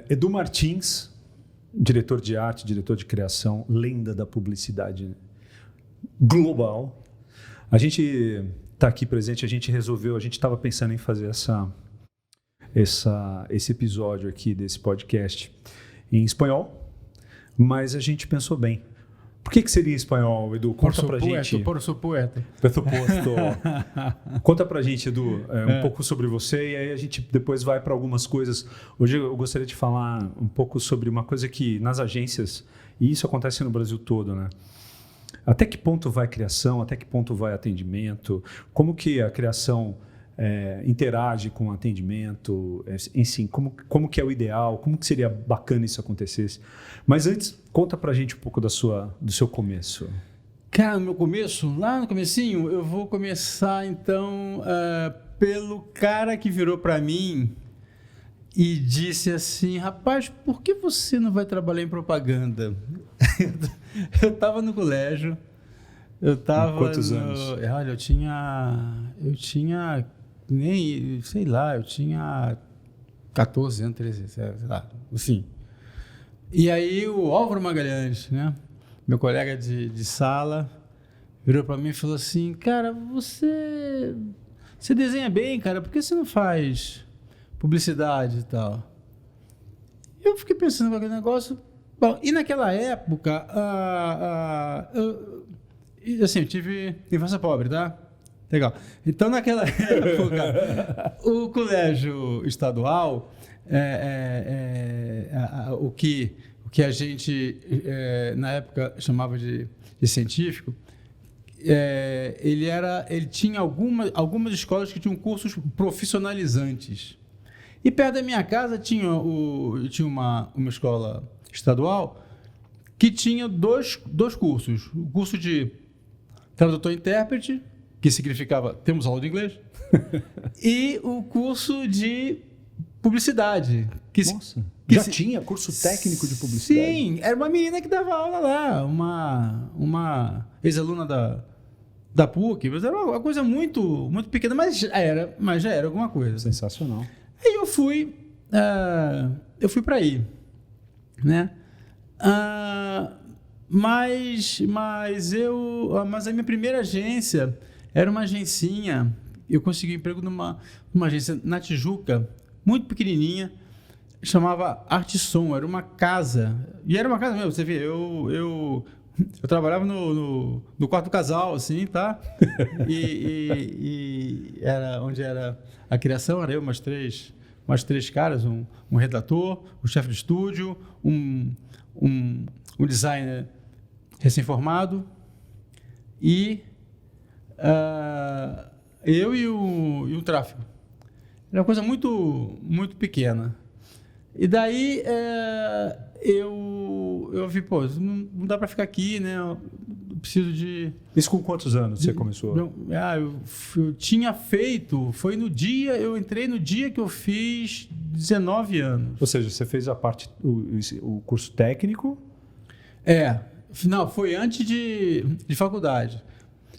Edu Martins, diretor de arte, diretor de criação, lenda da publicidade global. A gente está aqui presente, a gente estava pensando em fazer esse episódio aqui desse podcast em espanhol, mas a gente pensou bem. Por que seria em espanhol, Edu? Conta pra gente. Por supuesto. Pressuposto. Conta pra gente, Edu, um pouco sobre você e aí a gente depois vai para algumas coisas. Hoje eu gostaria de falar um pouco sobre uma coisa que nas agências, e isso acontece no Brasil todo, né? Até que ponto vai a criação, até que ponto vai atendimento, como que a criação interage com o atendimento, enfim, como que é o ideal, como que seria bacana isso acontecesse. Mas antes, conta pra gente um pouco do seu começo. Cara, no meu começo, lá no comecinho, eu vou começar então pelo cara que virou para mim e disse assim: rapaz, por que você não vai trabalhar em propaganda? Eu estava no colégio, eu estava... Quantos anos? Olha, eu tinha nem, sei lá, eu tinha 14 anos, 13, sei lá, assim. E aí o Álvaro Magalhães, né, meu colega de sala, virou para mim e falou assim: cara, você desenha bem, cara, por que você não faz publicidade e tal? Eu fiquei pensando naquele negócio. Bom, e naquela época, eu tive infância pobre, tá? Legal. Então, naquela época, o colégio estadual, o que a gente, na época, chamava de científico, ele tinha algumas escolas que tinham cursos profissionalizantes. E perto da minha casa tinha uma escola estadual que tinha dois cursos. O curso de tradutor e intérprete, que significava temos aula de inglês, e o curso de publicidade. Nossa, já tinha curso técnico de publicidade? Sim, era uma menina que dava aula lá, uma ex-aluna da PUC, mas era uma coisa muito, muito pequena, mas já era alguma coisa. Sensacional. Aí eu fui para aí, né? Mas a minha primeira agência era uma agencinha. Eu consegui um emprego numa agência na Tijuca, muito pequenininha, chamava Artissom. Era uma casa, e era uma casa mesmo. Você vê, eu trabalhava no quarto do casal, assim, tá? E era onde era a criação, era eu, mais três caras, um redator, um chefe de estúdio, um designer recém-formado e eu e o tráfego. Era uma coisa muito, muito pequena. E daí eu vi, pô, não dá para ficar aqui, né? Eu preciso de... Isso com quantos anos você começou? Eu tinha feito, eu entrei no dia que eu fiz 19 anos. Ou seja, você fez o curso técnico? Não, foi antes de faculdade.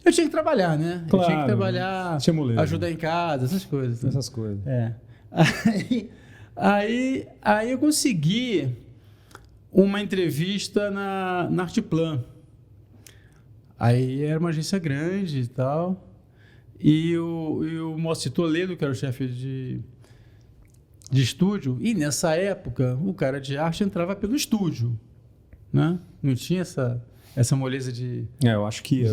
Eu tinha que trabalhar, né? Claro, eu tinha que trabalhar, ajudar em casa, essas coisas. Essas coisas. Aí eu consegui uma entrevista na Artplan. Aí era uma agência grande e tal. E o Moacir Toledo, que era o chefe de estúdio, e nessa época o cara de arte entrava pelo estúdio, né? Não tinha essa moleza de... eu acho que...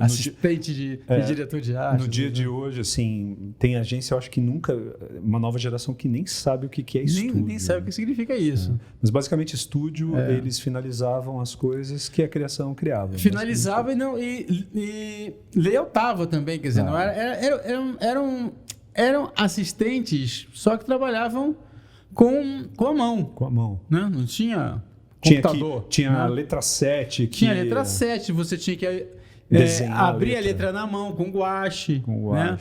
assistente de diretor de arte. No dia de hoje, assim, tem agência, eu acho que nunca... Uma nova geração que nem sabe o que é estúdio. Nem sabe o que significa isso. Mas, basicamente, estúdio, eles finalizavam as coisas que a criação criava. Finalizava e layoutava também, quer dizer, não eram assistentes, só que trabalhavam com a mão. Com a mão. Né? Não tinha... computador. Tinha a letra 7. Tinha a letra 7, você tinha que abrir a letra na mão, com guache. Né?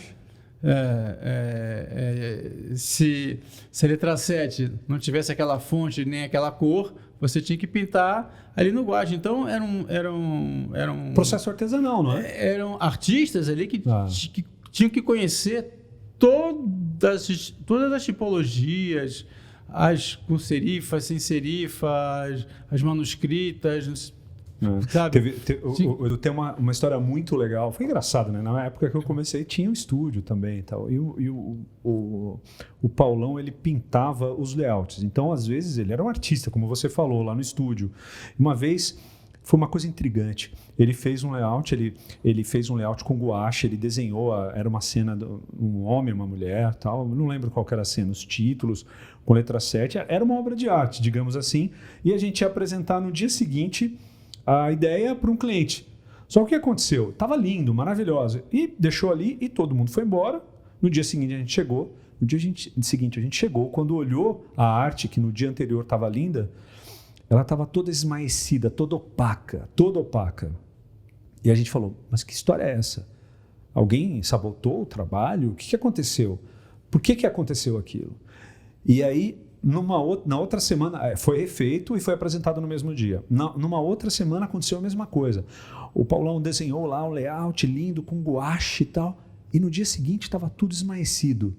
Se a letra 7 não tivesse aquela fonte nem aquela cor, você tinha que pintar ali no guache. Então, era um processo artesanal, não é? Eram artistas ali que tinham que conhecer todas as tipologias, as com serifa, sem serifa, as manuscritas, sabe? Tem uma história muito legal. Foi engraçado, né? Na época que eu comecei, tinha um estúdio também e tal. E o Paulão, ele pintava os layouts. Então, às vezes, ele era um artista, como você falou, lá no estúdio. Uma vez, foi uma coisa intrigante. Ele fez um layout, ele fez um layout com guache, ele desenhou, era uma cena de um homem, uma mulher, tal. Não lembro qual que era a cena, os títulos, com letra 7. Era uma obra de arte, digamos assim. E a gente ia apresentar no dia seguinte a ideia para um cliente. Só que o que aconteceu? Estava lindo, maravilhoso. E deixou ali e todo mundo foi embora. No dia seguinte a gente chegou. No dia seguinte a gente chegou. Quando olhou a arte, que no dia anterior estava linda, ela estava toda esmaecida, toda opaca, toda opaca. E a gente falou, mas que história é essa? Alguém sabotou o trabalho? O que aconteceu? Por que aconteceu aquilo? E aí, na outra semana, foi refeito e foi apresentado no mesmo dia. Numa outra semana aconteceu a mesma coisa. O Paulão desenhou lá um layout lindo, com guache e tal, e no dia seguinte estava tudo esmaecido.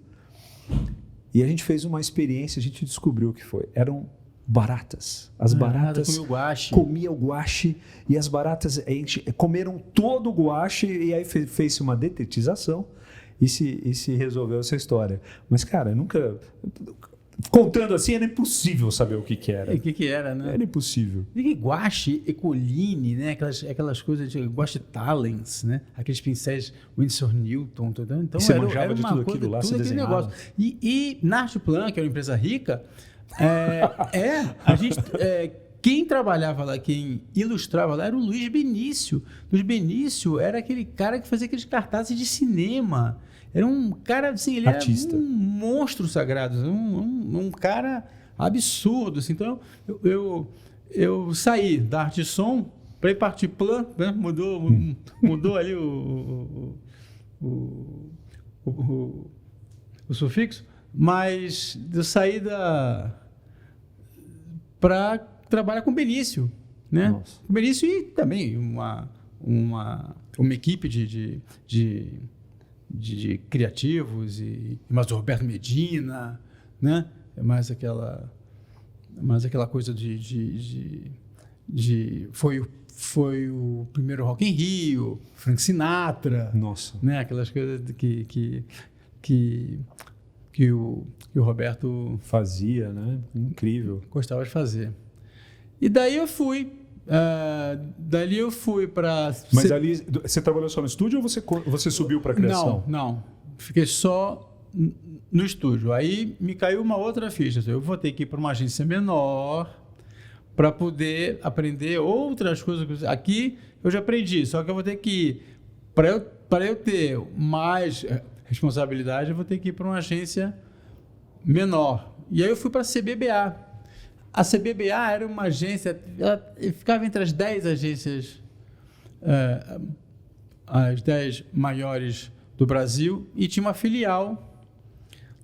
E a gente fez uma experiência, a gente descobriu o que foi. Eram baratas. As baratas comiam o guache e as baratas comeram todo o guache e aí fez uma detetização e se resolveu essa história. Mas, cara, nunca... Contando assim, era impossível saber o que era. O que era, né? Era impossível. E guache, Ecoline, né? Aquelas coisas de guache Talens, né? Aqueles pincéis Winsor Newton. Então, você manjava de tudo aquilo lá, você desenhava. Negócio. E na Arteplan, que era uma empresa rica, a gente... quem trabalhava lá, quem ilustrava lá, era o Luiz Benício. Luiz Benício era aquele cara que fazia aqueles cartazes de cinema. Era um cara, assim, ele artista. Era um monstro sagrado, um cara absurdo. Assim. Então, eu saí da arte e som para ir para arte plan, né? Mudou ali o sufixo, mas eu saí para trabalhar com o Benício, né? Nossa. O Benício e também uma equipe de criativos mais o Roberto Medina, né? Mais aquela coisa foi o primeiro Rock in Rio, Frank Sinatra. Nossa. Né? Aquelas coisas que o Roberto fazia, né? Incrível. Gostava de fazer. E daí eu fui. Dali eu fui para... Mas ali, você trabalhou só no estúdio ou você subiu para a criação? Não. Fiquei só no estúdio. Aí me caiu uma outra ficha. Eu vou ter que ir para uma agência menor para poder aprender outras coisas. Aqui eu já aprendi, só que eu vou ter que ir... Para eu ter mais responsabilidade, eu vou ter que ir para uma agência menor. E aí eu fui para a CBBA. A CBBA era uma agência, ela ficava entre as 10 agências, as 10 maiores do Brasil, e tinha uma filial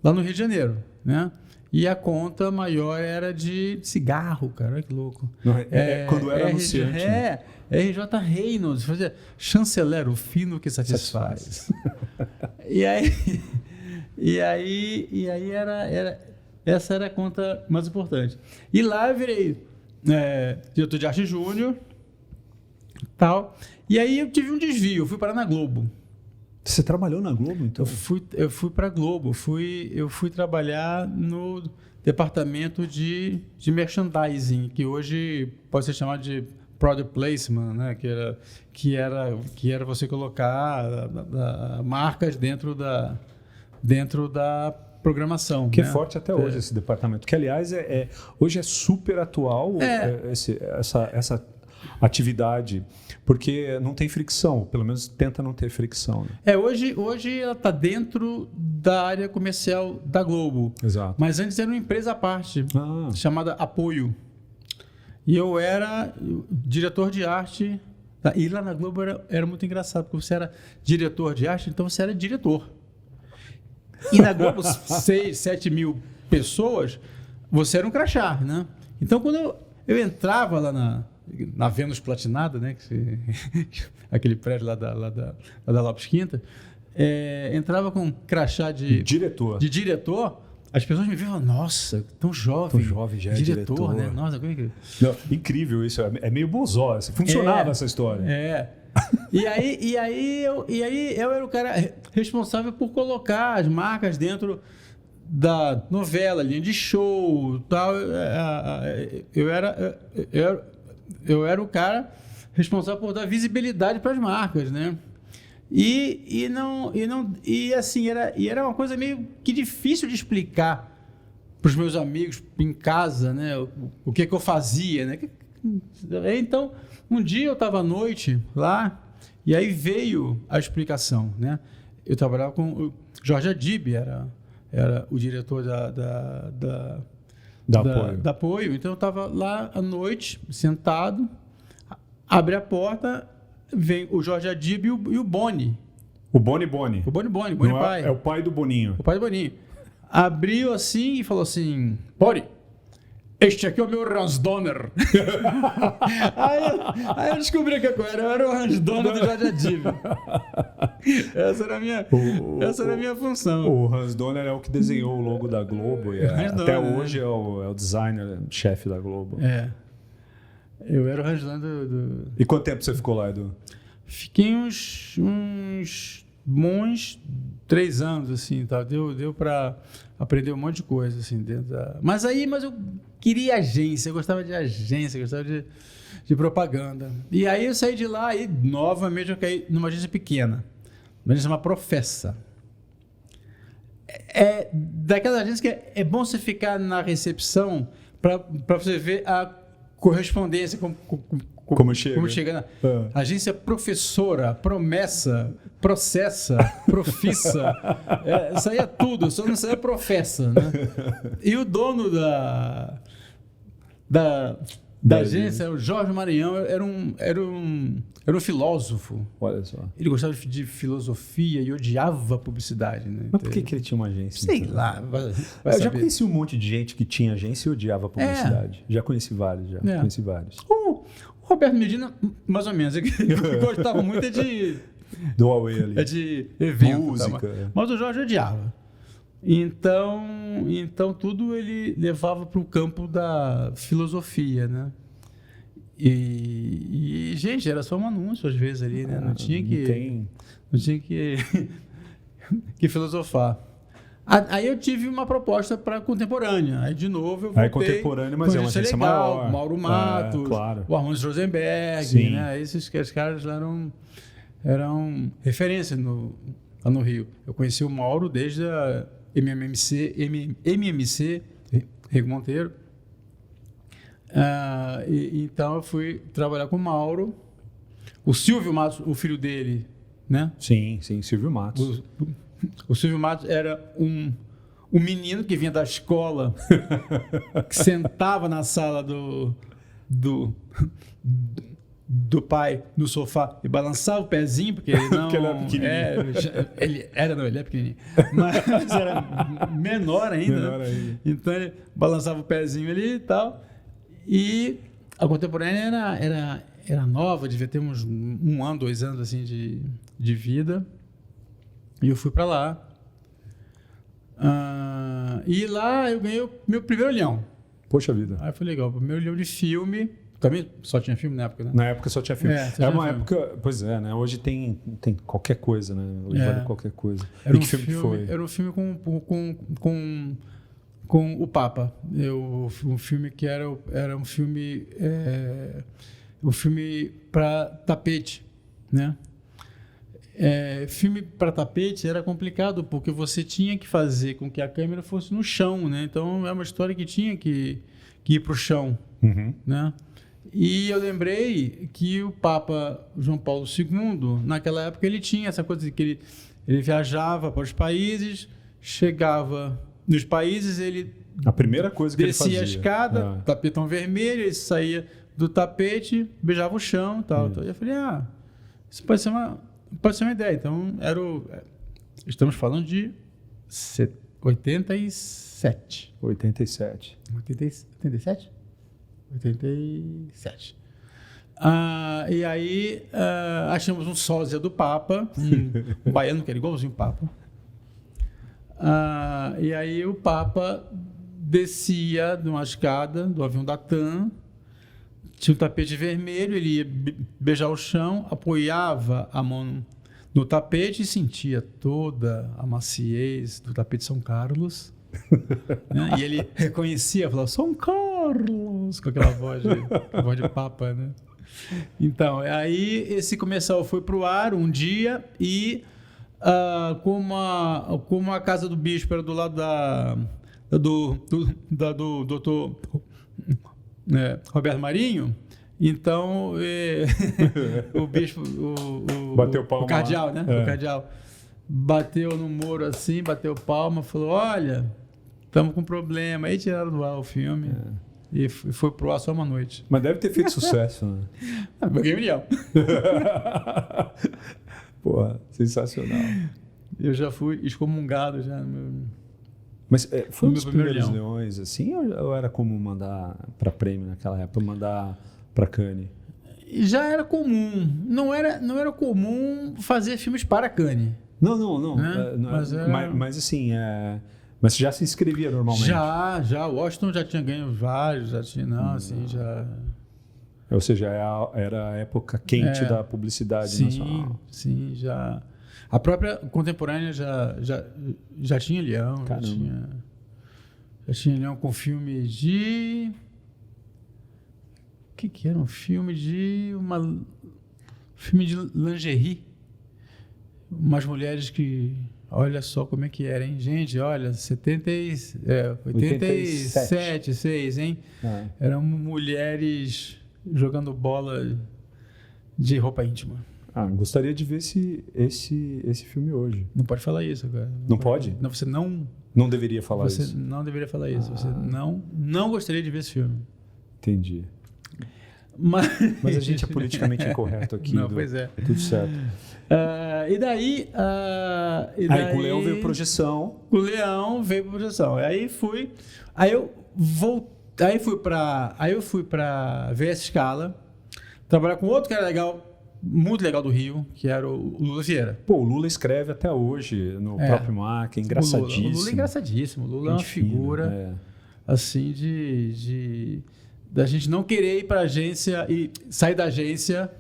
lá no Rio de Janeiro, né? E a conta maior era de cigarro, cara, olha que louco. Quando era anunciante. RJ Reynolds, fazia chanceler, o fino que satisfaz. E aí era essa era a conta mais importante. E lá eu virei diretor de arte júnior, tal. E aí eu tive um desvio, eu fui parar na Globo. Você trabalhou na Globo, então? Eu fui para a Globo, eu fui trabalhar no departamento de merchandising, que hoje pode ser chamado de product placement, né? que era você colocar marcas dentro da programação. Que né? é forte até hoje esse departamento, que aliás hoje é super atual essa atividade, porque não tem fricção, pelo menos tenta não ter fricção. Né? Hoje ela está dentro da área comercial da Globo. Exato. Mas antes era uma empresa à parte, chamada Apoio. E eu era diretor de arte, e lá na Globo era muito engraçado, porque você era diretor de arte, então você era diretor. E na Globo, 6, 7 mil pessoas, você era um crachá, né? Então, quando eu entrava lá na Vênus Platinada, né? Aquele prédio lá da Lopes Quinta, entrava com crachá de diretor, as pessoas me viam e falavam, nossa, tão jovem. Tão jovem, já é diretor, diretor. né? Nossa, como é que... Não, incrível isso, é meio bozó. Funcionava essa história. E aí eu era o cara responsável por colocar as marcas dentro da novela, linha de show, tal. Eu era o cara responsável por dar visibilidade para as marcas, né? E assim era uma coisa meio que difícil de explicar para os meus amigos em casa, né? O que eu fazia, né? Então, um dia eu estava à noite lá e aí veio a explicação, né? Eu trabalhava com o Jorge Adib, era o diretor da Apoio. Então eu estava lá à noite, sentado, abre a porta, vem o Jorge Adib e o Boni. O Boni. O Boni Não pai. É o pai do Boninho. O pai do Boninho. Abriu assim e falou assim, Boni, este aqui é o meu Hans Donner. aí eu descobri que eu era o Hans Donner do Jorge Adib. Essa era a minha função. O Hans Donner é o que desenhou o logo da Globo e até hoje é o designer-chefe da Globo. Eu era o Hans Donner do... E quanto tempo você ficou lá, Edu? Fiquei uns bons 3 anos, assim, tá? Deu para aprender um monte de coisa, assim, dentro da... Mas eu queria agência, eu gostava de agência, eu gostava de propaganda. E aí eu saí de lá e, novamente, eu caí numa agência pequena. Uma agência chamada Professa. Daquelas agências que é bom você ficar na recepção para você ver a correspondência como chega. Agência professora, promessa, processa, profissa. Isso aí é tudo, só não saía professa, né? E o dono da agência, o Jorge Maranhão, era um filósofo. Olha só. Ele gostava de filosofia e odiava publicidade, né? Mas por que ele tinha uma agência? Sei lá. Eu já conheci um monte de gente que tinha agência e odiava publicidade. Já conheci vários, Conheci vários. O Roberto Medina, mais ou menos, ele gostava muito do Huawei ali. De evento. Música. Mas o Jorge odiava. Então tudo ele levava para o campo da filosofia, né? E, gente, era só um anúncio às vezes ali, né? Não tinha que filosofar. Aí eu tive uma proposta para contemporânea. Aí, de novo, eu voltei. Contemporânea, mas é uma agência maior. Mauro Matos, claro. o Armando Rosenberg, né? Esses caras lá eram referência lá no Rio. Eu conheci o Mauro desde a MMC, Rego Monteiro. Então, eu fui trabalhar com o Mauro. O Silvio Matos, o filho dele, né? Sim, Silvio Matos. O Silvio Matos era um menino que vinha da escola, que sentava na sala do pai no sofá e balançava o pezinho, porque ele não... Porque ele era pequenininho. Ele é pequenininho. Mas era menor ainda. Então ele balançava o pezinho ali e tal. E a contemporânea era nova, devia ter uns 1 ano, 2 anos assim, de vida. E eu fui para lá. E lá eu ganhei o meu primeiro olhão. Poxa vida. Aí foi legal. O primeiro olhão de filme. Também só tinha filme na época, né? Na época só tinha filme. Era uma época... Pois é, né? Hoje tem qualquer coisa, né? Hoje vale qualquer coisa. E que filme que foi? Era um filme com o Papa. Um filme que era um filme... um filme para tapete, né? Filme para tapete era complicado porque você tinha que fazer com que a câmera fosse no chão, né? Então é uma história que tinha que ir para o chão, né? E eu lembrei que o Papa João Paulo II, naquela época, ele tinha essa coisa de que ele viajava para os países, chegava nos países, a primeira coisa que ele fazia. Descia a escada, tapetão vermelho, ele saía do tapete, beijava o chão e tal. Então eu falei, isso pode ser uma ideia. Então, estamos falando de 87. 87. 87? 87. E aí achamos um sósia do Papa, um baiano que era igualzinho o Papa. E aí o Papa descia de uma escada do avião da TAM, tinha um tapete vermelho, ele ia beijar o chão, apoiava a mão no tapete e sentia toda a maciez do tapete São Carlos. Né? E ele reconhecia, falava, São Carlos, com aquela voz de Papa, né? Então, aí esse comercial foi pro ar um dia e como a casa do bispo era do lado do doutor Roberto Marinho, então o bispo, bateu palma, o cardeal, lá. né? O cardeal bateu no muro assim, bateu palma, falou, olha, estamos com problema. Aí tiraram do ar o filme e foi pro ar só uma noite. Mas deve ter feito sucesso, né? Ganhei um milhão. Porra, sensacional. Eu já fui excomungado já. Mas foi um dos primeiros Leão. leões, assim, ou era comum mandar para prêmio naquela época, mandar para Cannes? Já era comum. Não era comum fazer filmes para Cannes. Não. Né? Mas assim, mas já se inscrevia normalmente? Já. O Washington já tinha ganho vários, já tinha, assim, já... Ou seja, era a época quente da publicidade nacional. Sim, já. A própria contemporânea já tinha leão, já tinha leão com filme de... O que era? Um filme de lingerie. Umas mulheres que... Olha só como é que era, hein? Gente, olha, 87, 6, hein? Eram mulheres jogando bola de roupa íntima. Gostaria de ver esse filme hoje. Não pode falar isso, cara. Não pode? Não, você não... Não deveria falar isso? Você não deveria falar isso. Você não gostaria de ver esse filme. Entendi. Mas a gente é politicamente incorreto aqui. Pois é. Tudo certo. E daí... com o Leão veio projeção. O Leão veio projeção. Aí eu fui para VS Scala, trabalhar com outro cara legal, muito legal do Rio, que era o Lula Vieira. Pô, o Lula escreve até hoje no próprio MAC, é engraçadíssimo. O Lula é engraçadíssimo. O Lula é uma figura assim da gente não querer ir para a agência e sair da agência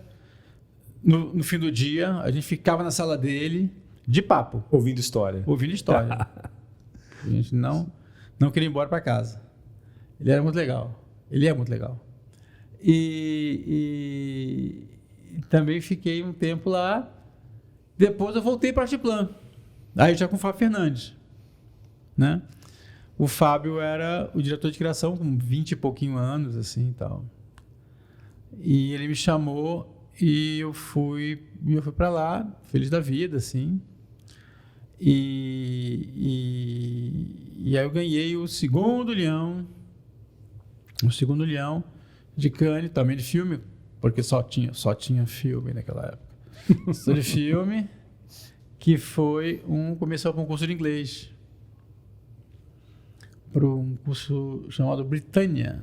no fim do dia. A gente ficava na sala dele de papo. Ouvindo história. A gente não queria ir embora para casa. Ele era muito legal. Ele é muito legal. E também fiquei um tempo lá. Depois eu voltei para Artiplan. Aí já com o Fábio Fernandes. Né? O Fábio era o diretor de criação com 20 e pouquinho anos, assim, e tal. E ele me chamou e eu fui para lá, feliz da vida, assim. E aí eu ganhei o segundo leão de Cannes, também de filme, porque só tinha filme naquela época. Só de filme, que foi começou um concurso de inglês. Para um curso chamado Britannia.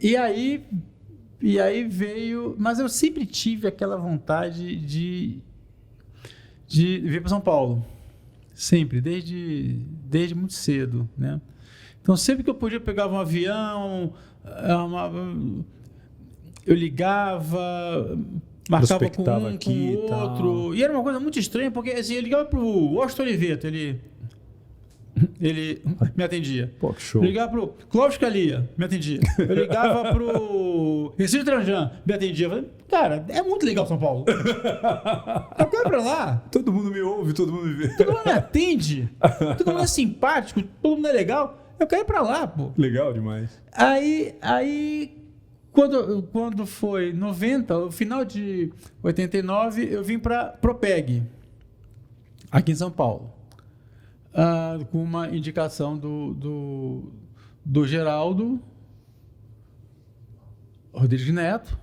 E aí veio... Mas eu sempre tive aquela vontade de vir para São Paulo. Sempre, desde muito cedo, né? Então, sempre que eu podia, pegava um avião, eu ligava... Marcava com um, com o outro. E era uma coisa muito estranha, porque assim, eu ligava pro Washington Oliveto, ele me atendia. Pô, que show. Eu ligava pro Clóvis Calia, me atendia. Eu ligava pro Recife Tranjan, me atendia. Eu falei, cara, é muito legal São Paulo. Eu quero pra lá. Todo mundo me ouve, todo mundo me vê. Todo mundo me atende. Todo mundo é simpático, todo mundo é legal. Eu quero ir pra lá, pô. Legal demais. Aí quando foi 90, no final de 89, eu vim para Propeg, aqui em São Paulo, com uma indicação do Geraldo Rodrigues Neto,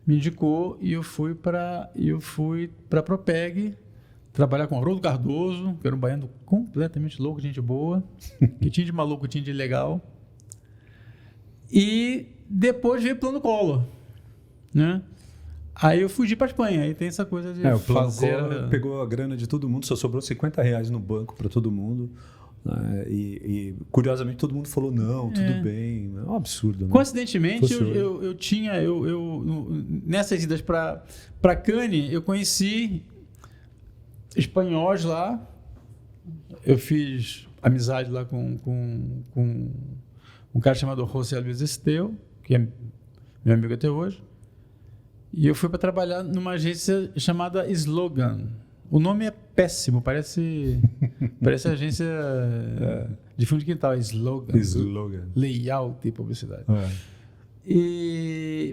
me indicou e eu fui para Propeg, trabalhar com Haroldo Cardoso, que era um baiano completamente louco, gente boa, que tinha de maluco, tinha de legal. E depois veio Plano Collor, né? Aí eu fugi para Espanha. Aí tem essa coisa de O Plano fazer... Collor pegou a grana de todo mundo, só sobrou R$50 no banco para todo mundo. E curiosamente todo mundo falou não, tudo bem. É um absurdo, né? Coincidentemente, eu tinha... nessas idas para Cannes, eu conheci espanhóis lá. Eu fiz amizade lá com um cara chamado José Luis Esteu, que é meu amigo até hoje. E eu fui para trabalhar numa agência chamada Slogan. O nome é péssimo, parece agência de fundo de quintal, Slogan. Layout e publicidade.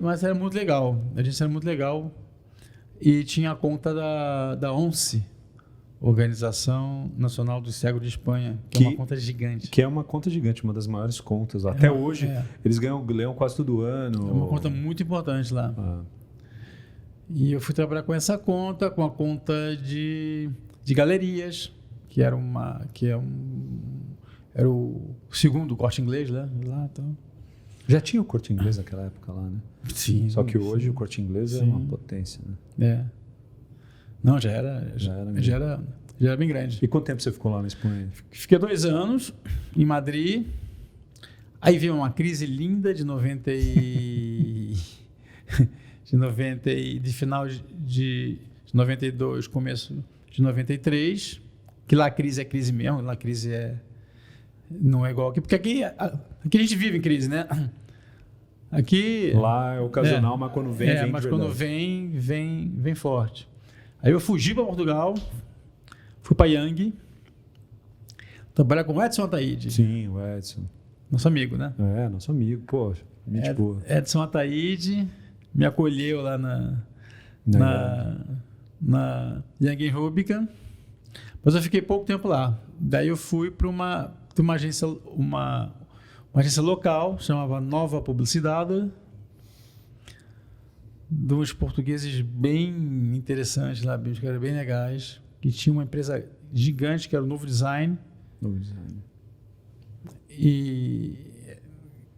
Mas era muito legal, a agência era muito legal e tinha a conta da ONCE, Organização Nacional do Cego de Espanha, que é uma conta gigante. Que é uma conta gigante, uma das maiores contas. Até hoje, eles ganham quase todo ano. É uma conta muito importante lá. E eu fui trabalhar com essa conta, com a conta de galerias, era o segundo Corte Inglês, né? Lá, então. Já tinha o Corte Inglês naquela época lá, né? Sim. Só que hoje o Corte Inglês é uma potência, né? Não, já era bem grande. E quanto tempo você ficou lá na Espanha? Fiquei 2 anos em Madrid. Aí veio uma crise linda de 90 e... de final de 92, começo de 93, que lá a crise é crise mesmo, lá a crise não é igual aqui, porque aqui a gente vive em crise, né? Aqui... Lá é ocasional, mas quando vem, mas quando vem forte. Aí eu fugi para Portugal, fui para Yang, trabalhar com o Edson Ataíde. Sim, o Edson. Nosso amigo, né? Nosso amigo, poxa, gente boa. Edson Ataíde me acolheu lá na Yang Rubicon, mas eu fiquei pouco tempo lá. Daí eu fui para uma agência, uma agência local, chamava Nova Publicidade, de uns portugueses bem interessantes lá, que eram bem legais, que tinha uma empresa gigante que era o Novo Design. E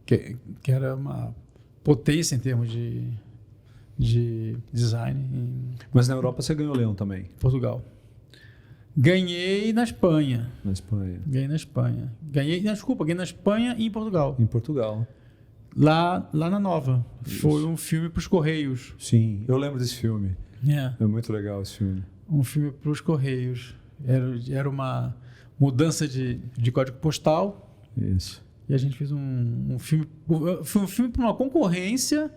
que era uma potência em termos de design Mas na Europa você ganhou o Leão também? Portugal. Ganhei na Espanha. Ganhei na Espanha. Ganhei na Espanha e em Portugal. Em Portugal. Lá na Nova. Isso. Foi um filme para os Correios. Sim, eu lembro desse filme. É muito legal esse filme. Um filme para os Correios. Era uma mudança de código postal. Isso. E a gente fez um filme. Foi um filme para uma concorrência.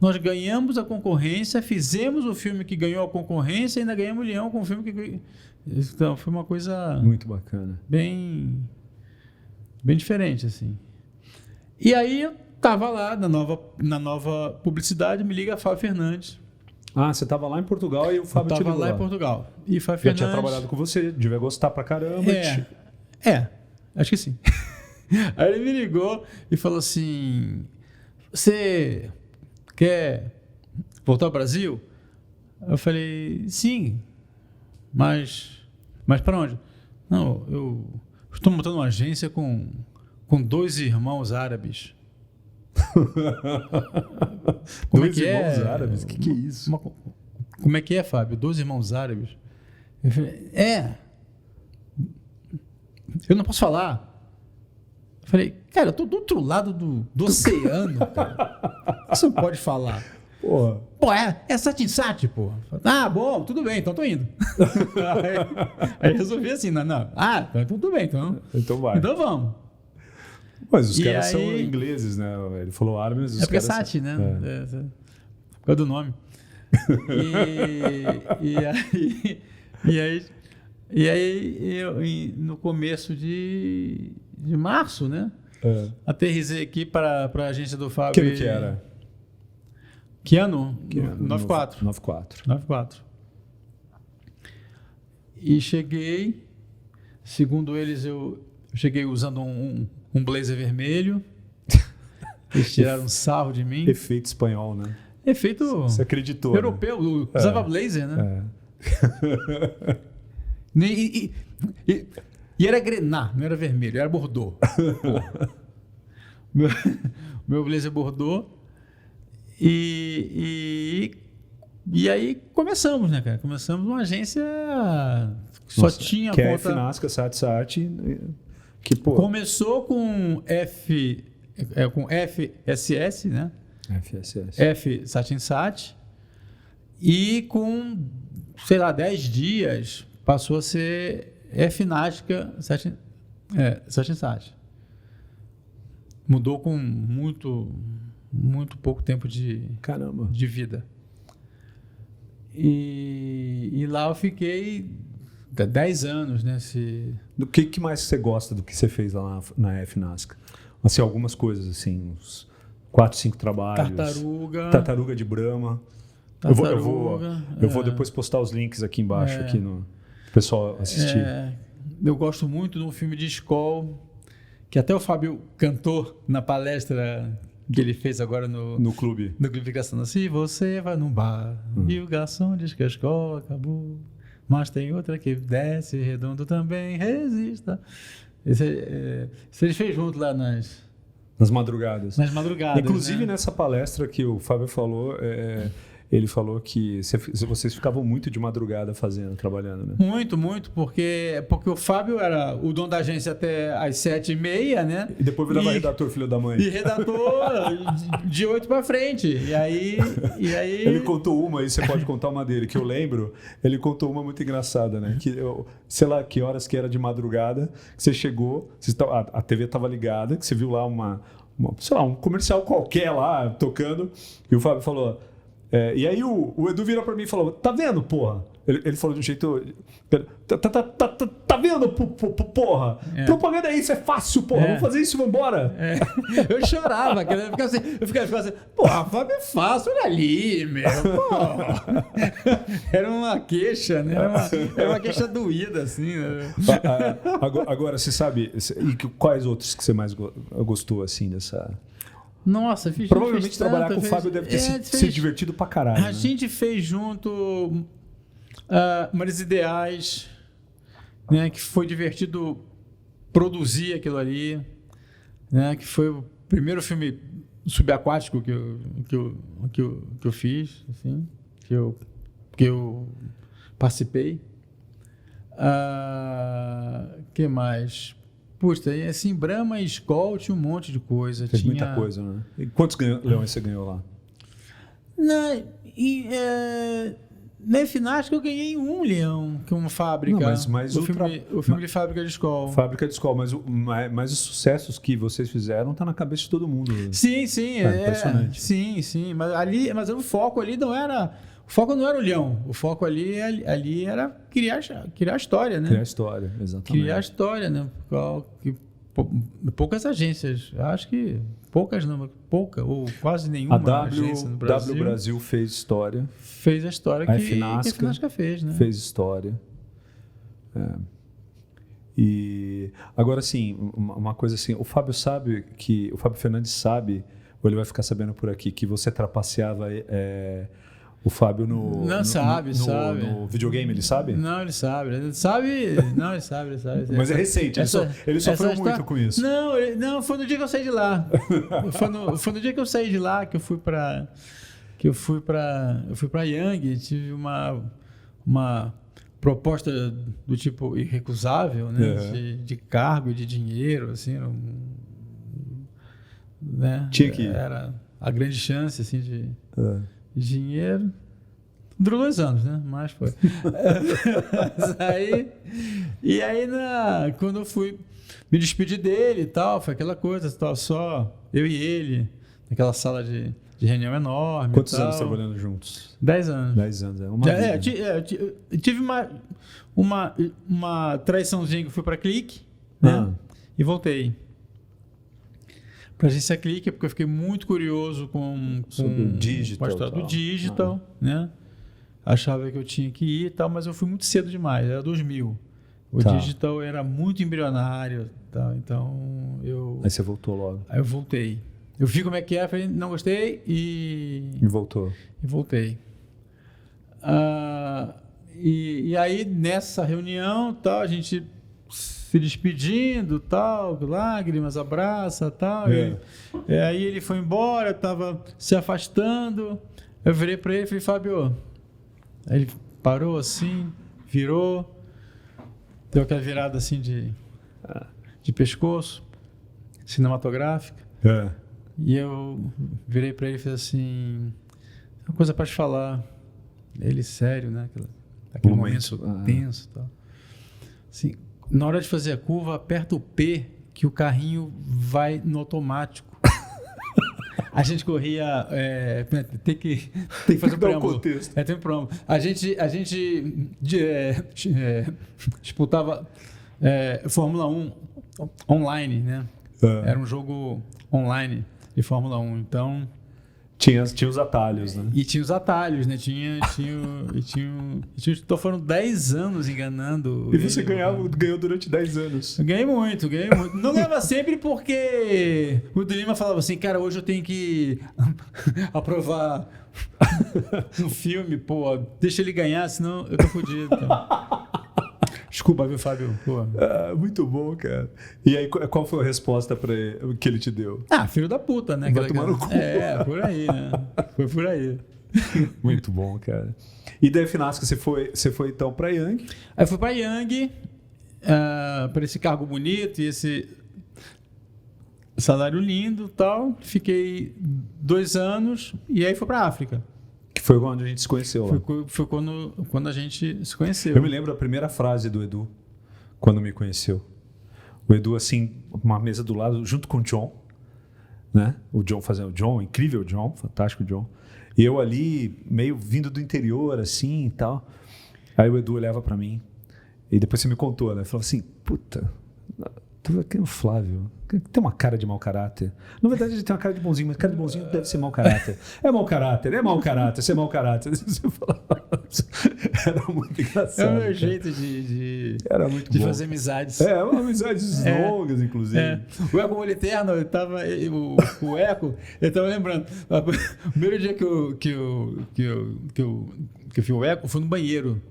Nós ganhamos a concorrência, fizemos o filme que ganhou a concorrência e ainda ganhamos o Leão com o filme que... Então, foi uma coisa... Muito bacana. Bem diferente, assim. E aí, eu estava lá na nova publicidade, me liga Fábio Fernandes. Ah, você estava lá em Portugal e o Fábio te ligou. Eu estava lá em Portugal. E Fábio Fernandes... Já tinha trabalhado com você, devia gostar pra caramba. Acho que sim. Aí ele me ligou e falou assim... Você... quer voltar ao Brasil? Eu falei, sim, mas para onde? Não, eu estou montando uma agência com 2 irmãos árabes. Como é que irmãos árabes? O que é isso? Como é que é, Fábio? 2 irmãos árabes? Eu falei, eu não posso falar. Eu falei, cara, eu tô do outro lado do oceano, cara. Você não pode falar. Porra. Pô, é Satinsat, pô. Ah, bom, tudo bem, então tô indo. aí resolvi assim, não. Ah, então tudo bem, então vai. Então vamos. Mas os caras são ingleses, né? Ele falou árabe, mas os porque caras... É Sati, né? Por causa do nome. E aí eu, no começo de março, né? Aterrisei aqui para a agência do Fábio. Que era? Que ano? 94. 94. E cheguei, segundo eles, eu cheguei usando um blazer vermelho. Eles tiraram um sarro de mim. Efeito espanhol, né? Efeito... Você acreditou, europeu. Né? Usava blazer, né? E era grená, não era vermelho, era bordô. meu blazer bordô. E E aí começamos, né, cara? Começamos uma agência que só tinha que conta... é a Finasca, Satsat, que, pô... Começou com com FSS, né? FSS. F Satinsat. E com, sei lá, 10 dias passou a ser Finasca Satinsat. Mudou com muito pouco tempo Caramba. de vida. E lá eu fiquei 10 anos, né? Do que mais você gosta do que você fez lá na FNASC? Assim, algumas coisas, assim, uns 4, 5 trabalhos. Tartaruga de Brahma. Eu vou depois postar os links aqui embaixo, aqui no pessoal assistir. Eu gosto muito de um filme de escola, que até o Fábio cantou na palestra que ele fez agora no clube. No Clube de Garçom. Se você vai num bar e o garçom diz que a escola acabou, mas tem outra que desce redondo também, resista. Esse ele fez junto lá nas madrugadas. Nas madrugadas. Inclusive, né? Nessa palestra que o Fábio falou, ele falou que vocês ficavam muito de madrugada trabalhando, né? Muito, porque o Fábio era o dono da agência até às 7h30, né? E depois virava redator, filho da mãe. E redator de 8 para frente. E aí... Ele contou uma, aí você pode contar uma dele, que eu lembro. Ele contou uma muito engraçada, né? Que sei lá que horas que era de madrugada, que você chegou, a TV estava ligada, que você viu lá um comercial qualquer lá, tocando, e o Fábio falou... e aí o Edu virou pra mim e falou, tá vendo, porra? Ele falou de um jeito... Tá vendo, porra? Propaganda é isso, é fácil, porra. Vamos fazer isso e vamos embora. Eu chorava, eu ficava assim, porra, Fábio é fácil, olha ali, meu. Porra. Era uma queixa, né? Era uma queixa doída, assim. Né? Agora, você sabe... E quais outros que você mais gostou, assim, dessa... Nossa, provavelmente trabalhar com o Fábio deve ter se divertido pra caralho. A gente fez junto Mares Ideais, né, que foi divertido produzir aquilo ali, né, que foi o primeiro filme subaquático que eu fiz, assim, que eu participei. Que mais? Puxa, assim, Brahma e Skol tinha um monte de coisa. Fez muita coisa, né? E quantos leões você ganhou lá? Na Finasca eu ganhei 1 leão, que é uma fábrica. Não, mas o filme de fábrica de Skol. Fábrica de Skol, mas os sucessos que vocês fizeram tá na cabeça de todo mundo. Sim. Impressionante. Sim. Mas o foco ali não era... O foco não era o leão, o foco ali era criar a história, né? Criar a história, exatamente. Criar a história, né? Poucas agências, acho que pouca ou quase nenhuma agência no Brasil. A W Brasil fez história. Fez a história que a Finasca fez, né? Fez história. E agora, assim, uma coisa assim, o Fábio Fernandes sabe, ou ele vai ficar sabendo por aqui, que você trapaceava... O Fábio no videogame, ele sabe? Não, ele sabe. Ele sabe. Mas é recente, ele sofreu muito com isso. Não, foi no dia que eu saí de lá. Foi no dia que eu saí de lá que eu fui para Yang, tive uma proposta do tipo irrecusável, né? De cargo e de dinheiro, assim, né? Tinha que... Era a grande chance, assim, de dinheiro. Durou 2 anos, né? Mas foi. E aí, quando eu fui me despedir dele e tal, foi aquela coisa, só eu e ele, naquela sala de reunião enorme. Quantos anos trabalhando juntos? 10 anos. 10 anos, é uma vida. Tive uma traiçãozinha que eu fui para Clique, né? E voltei para a agência Clique, porque eu fiquei muito curioso com digital, a história do digital, né? Achava que eu tinha que ir e tal, mas eu fui muito cedo demais, era 2000. O digital era muito embrionário, tal, então eu... Aí você voltou logo. Aí eu voltei. Eu vi como é que é, falei, não gostei e voltou. E voltei. E aí, nessa reunião, tal, a gente se despedindo, tal, lágrimas, abraça, tal. Aí ele foi embora, estava se afastando. Eu virei para ele e falei, Fábio, Aí ele parou assim, virou, deu aquela virada assim de pescoço, cinematográfica. E eu virei para ele e fiz assim, uma coisa para te falar. Ele sério, né? Aquele momento tenso e tal. Assim, na hora de fazer a curva, aperta o P que o carrinho vai no automático. A gente corria... tem que fazer um preâmbulo. Tem um preâmbulo. A gente disputava Fórmula 1 online, né? Era um jogo online de Fórmula 1. Então... Tinha os atalhos, né? E tinha os atalhos, né? Então foram 10 anos enganando. E você ganhou durante 10 anos. Ganhei muito. Não ganhava sempre porque o Lima falava assim, cara, hoje eu tenho que aprovar um filme, pô, deixa ele ganhar, senão eu tô fodido. Então. Desculpa, viu, Fábio? Muito bom, cara. E aí, qual foi a resposta que ele te deu? Filho da puta, né? Vai tomar no cu. Por aí, né? Foi por aí. Muito bom, cara. E daí, Finasco, você foi então para Yang? Aí fui para Yang, para esse cargo bonito e esse salário lindo e tal. Fiquei 2 anos e aí fui para a África. Que foi quando a gente se conheceu lá. Foi quando a gente se conheceu. Eu me lembro a primeira frase do Edu, quando me conheceu. O Edu, assim, uma mesa do lado, junto com o John, né? O John fazendo o John, incrível John, fantástico John. E eu ali, meio vindo do interior, assim e tal. Aí o Edu olhava pra mim, e depois você me contou, né? Falou assim, puta, tu aqui é o Flávio, tem uma cara de mau caráter. Na verdade, ele tem uma cara de bonzinho, mas cara de bonzinho deve ser mau caráter. É mau caráter, você é mau caráter. Você falava, era muito engraçado. É o meu jeito de fazer amizades. Amizades longas, inclusive. O Eco Moliterno, o Eco, ele estava lembrando. O primeiro dia que eu vi o Eco foi no banheiro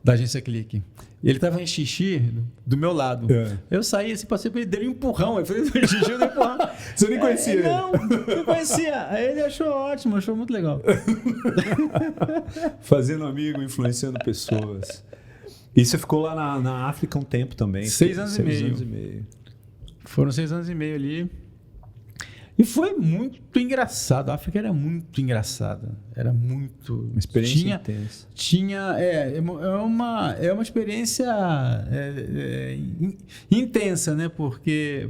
da agência Clique. Ele estava em xixi do meu lado. Eu saí assim, passei por ele, dei um empurrão. Eu falei, xixi, eu dei um empurrão. Você nem conhecia ele? Não conhecia. Aí ele achou ótimo, achou muito legal. Fazendo amigo, influenciando pessoas. E você ficou lá na África um tempo também. 6 anos e meio. Foram 6 anos e meio ali. E foi muito engraçado. A África era muito engraçada. Era muito... Uma experiência intensa. É uma experiência intensa, né? Porque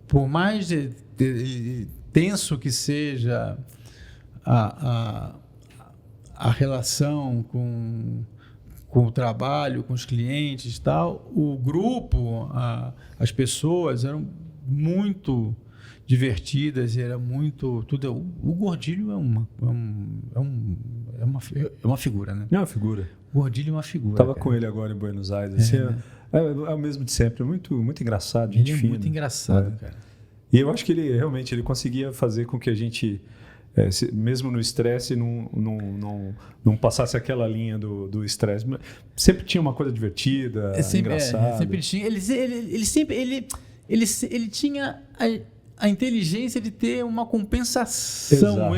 por mais tenso que seja a relação com o trabalho, com os clientes e tal, o grupo, as pessoas eram muito divertidas, era muito... O Gordilho é uma figura, né? É uma figura. O Gordilho é uma figura. Estava com ele agora em Buenos Aires. É o mesmo de sempre, muito, muito engraçado, gente fina. Ele é muito engraçado, cara. E eu acho que ele realmente conseguia fazer com que a gente... mesmo no estresse, não passasse aquela linha do estresse. Sempre tinha uma coisa divertida, engraçada. Sempre tinha. Ele tinha a inteligência de ter uma compensação. Exato.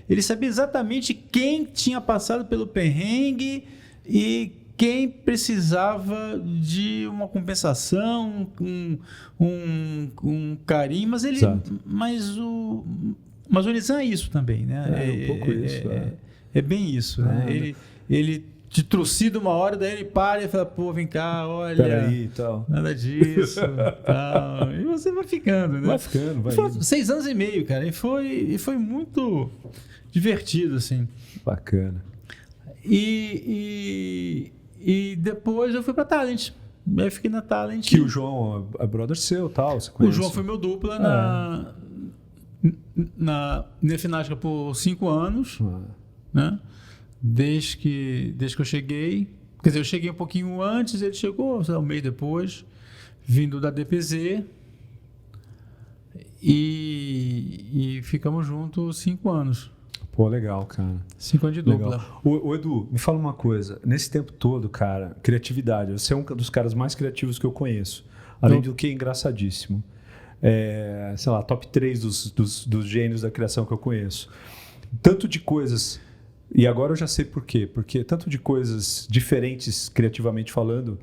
Ele sabia exatamente quem tinha passado pelo perrengue e quem precisava de uma compensação, um carinho, mas o Nizam é isso também, né? Um pouco isso. É bem isso, né? Ele te trucida uma hora, daí ele para e fala, pô, vem cá, olha... Peraí e tal. Nada disso, tal. E você vai ficando, né? Vai ficando, vai indo. 6 anos e meio, cara. E foi muito divertido, assim. Bacana. E depois eu fui pra Talent. Aí eu fiquei na Talent. Que o João é brother seu, tal, você conhece? O João foi meu dupla na Finasca por 5 anos, né? Desde que eu cheguei. Quer dizer, eu cheguei um pouquinho antes, ele chegou, sei lá, um mês depois, vindo da DPZ. E ficamos juntos 5 anos. Pô, legal, cara. 5 anos de dupla. O Edu, me fala uma coisa. Nesse tempo todo, cara, criatividade. Você é um dos caras mais criativos que eu conheço. Além do que é engraçadíssimo. sei lá, top 3 dos gênios da criação que eu conheço. Tanto de coisas... E agora eu já sei por quê. Porque tanto de coisas diferentes, criativamente falando,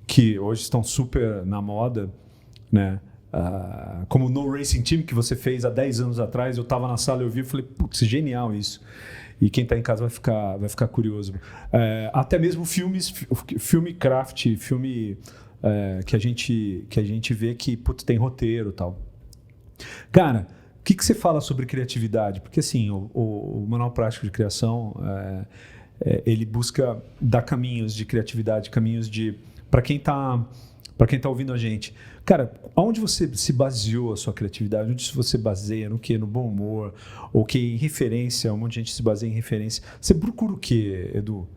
que hoje estão super na moda, né? Como o No Racing Team que você fez há 10 anos atrás, eu estava na sala, eu vi e falei, putz, genial isso. E quem está em casa vai ficar curioso. Até mesmo filme craft, filme que a gente vê que putz, tem roteiro e tal. Cara, o que você fala sobre criatividade? Porque assim, o Manual Prático de Criação, ele busca dar caminhos de criatividade, caminhos de... Para quem está ouvindo a gente. Cara, aonde você se baseou a sua criatividade? Onde você baseia? No quê? No bom humor? Ou que em referência? Um monte de gente se baseia em referência. Você procura o quê, Edu?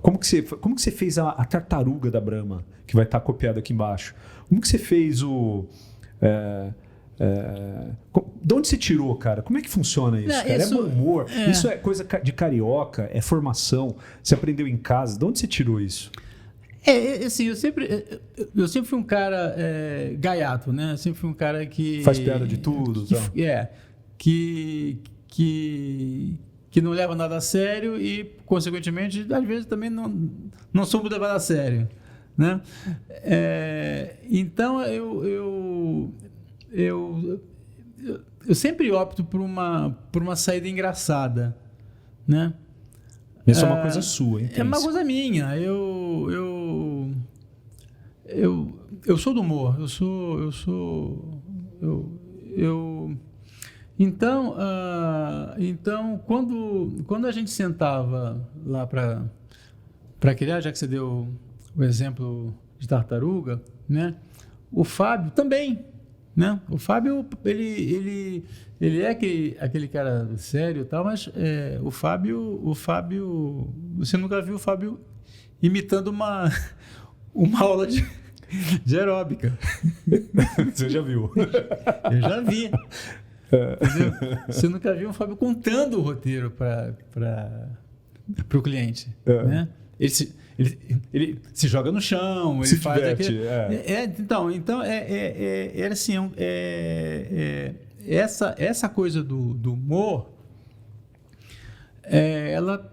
Como que você fez a tartaruga da Brahma, que vai estar copiada aqui embaixo? Como que você fez o... de onde você tirou, cara? Como é que funciona isso, cara? É bom humor? Isso é coisa de carioca? É formação? Você aprendeu em casa? De onde você tirou isso? Assim, eu sempre fui um cara gaiato, né? Eu sempre fui um cara que... Faz piada de tudo. Que não leva nada a sério e, consequentemente, às vezes também não soube levar a sério, né? Então, eu sempre opto por uma saída engraçada, né? Isso é uma coisa sua, hein? É uma coisa minha. Eu sou do humor. Então, quando a gente sentava lá para criar, já que você deu o exemplo de tartaruga, né? O Fábio também, né? O Fábio, ele é aquele cara sério e tal, mas o Fábio, você nunca viu o Fábio imitando uma aula de aeróbica. Você já viu? Eu já vi. Entendeu? Você nunca viu o Fábio contando o roteiro para o cliente, né? Ele se joga no chão, ele faz diverte, Então assim, essa coisa do humor, ela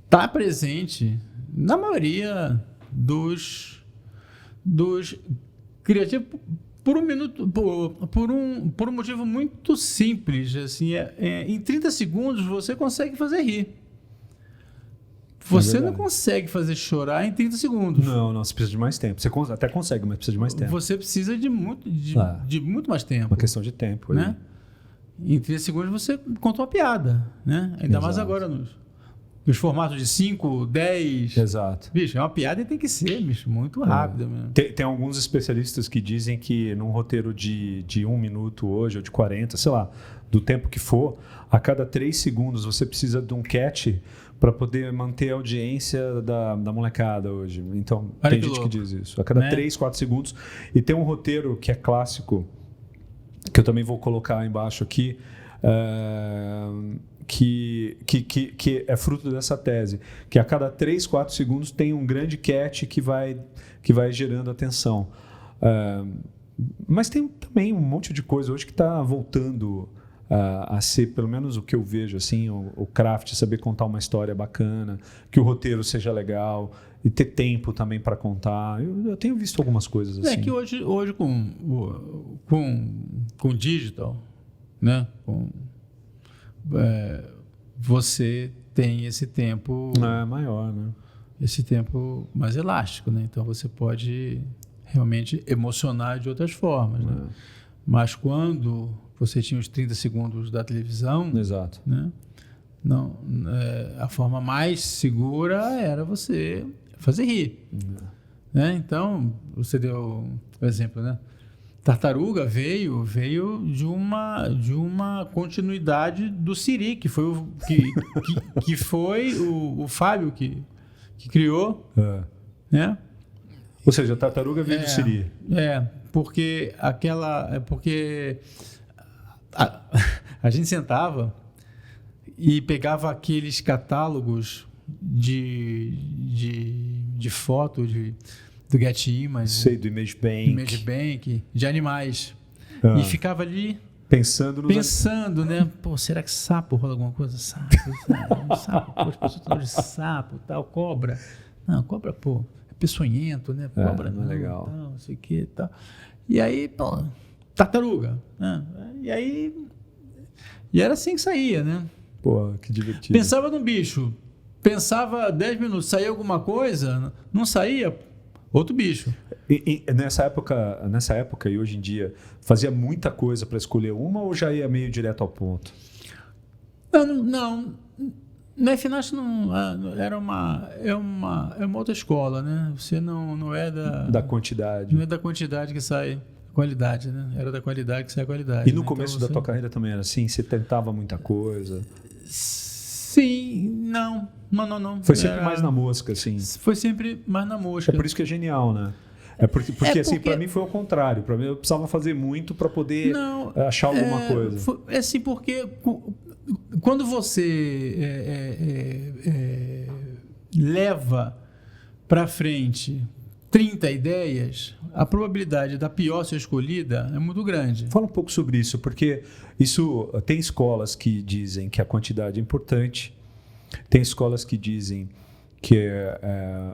está presente na maioria dos criativos por um motivo muito simples. Assim, em 30 segundos você consegue fazer rir. Você não consegue fazer chorar em 30 segundos. Não, você precisa de mais tempo. Você até consegue, mas precisa de mais tempo. Você precisa de muito mais tempo. Uma questão de tempo. Né? Em 30 segundos você conta uma piada. Né? Ainda mais agora nos formatos de 5, 10. Exato. Bicho, é uma piada e tem que ser, bicho, muito rápida mesmo. Tem alguns especialistas que dizem que num roteiro de 1 minuto hoje, ou de 40, sei lá, do tempo que for, a cada 3 segundos você precisa de um catch para poder manter a audiência da molecada hoje. Então, tem gente que diz isso. A cada 3, 4 segundos. E tem um roteiro que é clássico, que eu também vou colocar embaixo aqui, que é fruto dessa tese, que a cada 3, 4 segundos tem um grande catch que vai gerando atenção. Mas tem também um monte de coisa hoje que está voltando a ser, pelo menos o que eu vejo, assim, o craft, saber contar uma história bacana, que o roteiro seja legal e ter tempo também para contar. Eu tenho visto algumas coisas assim. É que hoje com digital, né? Você tem esse tempo maior, né? Esse tempo mais elástico, né? Então você pode realmente emocionar de outras formas, né? Mas quando você tinha os 30 segundos da televisão, exato, né? Não, a forma mais segura era você fazer rir, né? Então você deu o exemplo, né? Tartaruga veio de uma continuidade do Siri, que foi o Fábio que criou, né? Ou seja, a Tartaruga veio do Siri. Porque a gente sentava e pegava aqueles catálogos de foto do Get Image. Sei, do Image Bank. Image Bank, de animais. Ah. E ficava ali Pensando, né? Pô, será que sapo rola alguma coisa? Sapo, pô, as pessoas falam de sapo, tal, cobra. Não, cobra, pô, é peçonhento, né? Cobra não é legal. Tal, não sei o que, tal. E aí, pô, tartaruga, né? E era assim que saía, né? Pô, que divertido. Pensava num bicho, pensava 10 minutos, saía alguma coisa, não saía, outro bicho. E nessa época e hoje em dia, fazia muita coisa para escolher uma ou já ia meio direto ao ponto? Não. Na FNAC é uma outra escola, né? Você não é da quantidade. Não é da quantidade que sai qualidade, né? Era da qualidade que sai qualidade. E no né? começo da tua carreira também era assim? Você tentava muita coisa? Sim, não. Foi sempre mais na mosca, assim? Foi sempre mais na mosca. É por isso que é genial, né? Porque assim, para mim foi o contrário. Para mim eu precisava fazer muito para poder achar alguma coisa. É assim, porque quando você leva para frente 30 ideias, a probabilidade da pior ser escolhida é muito grande. Fala um pouco sobre isso, porque tem escolas que dizem que a quantidade é importante, tem escolas que dizem que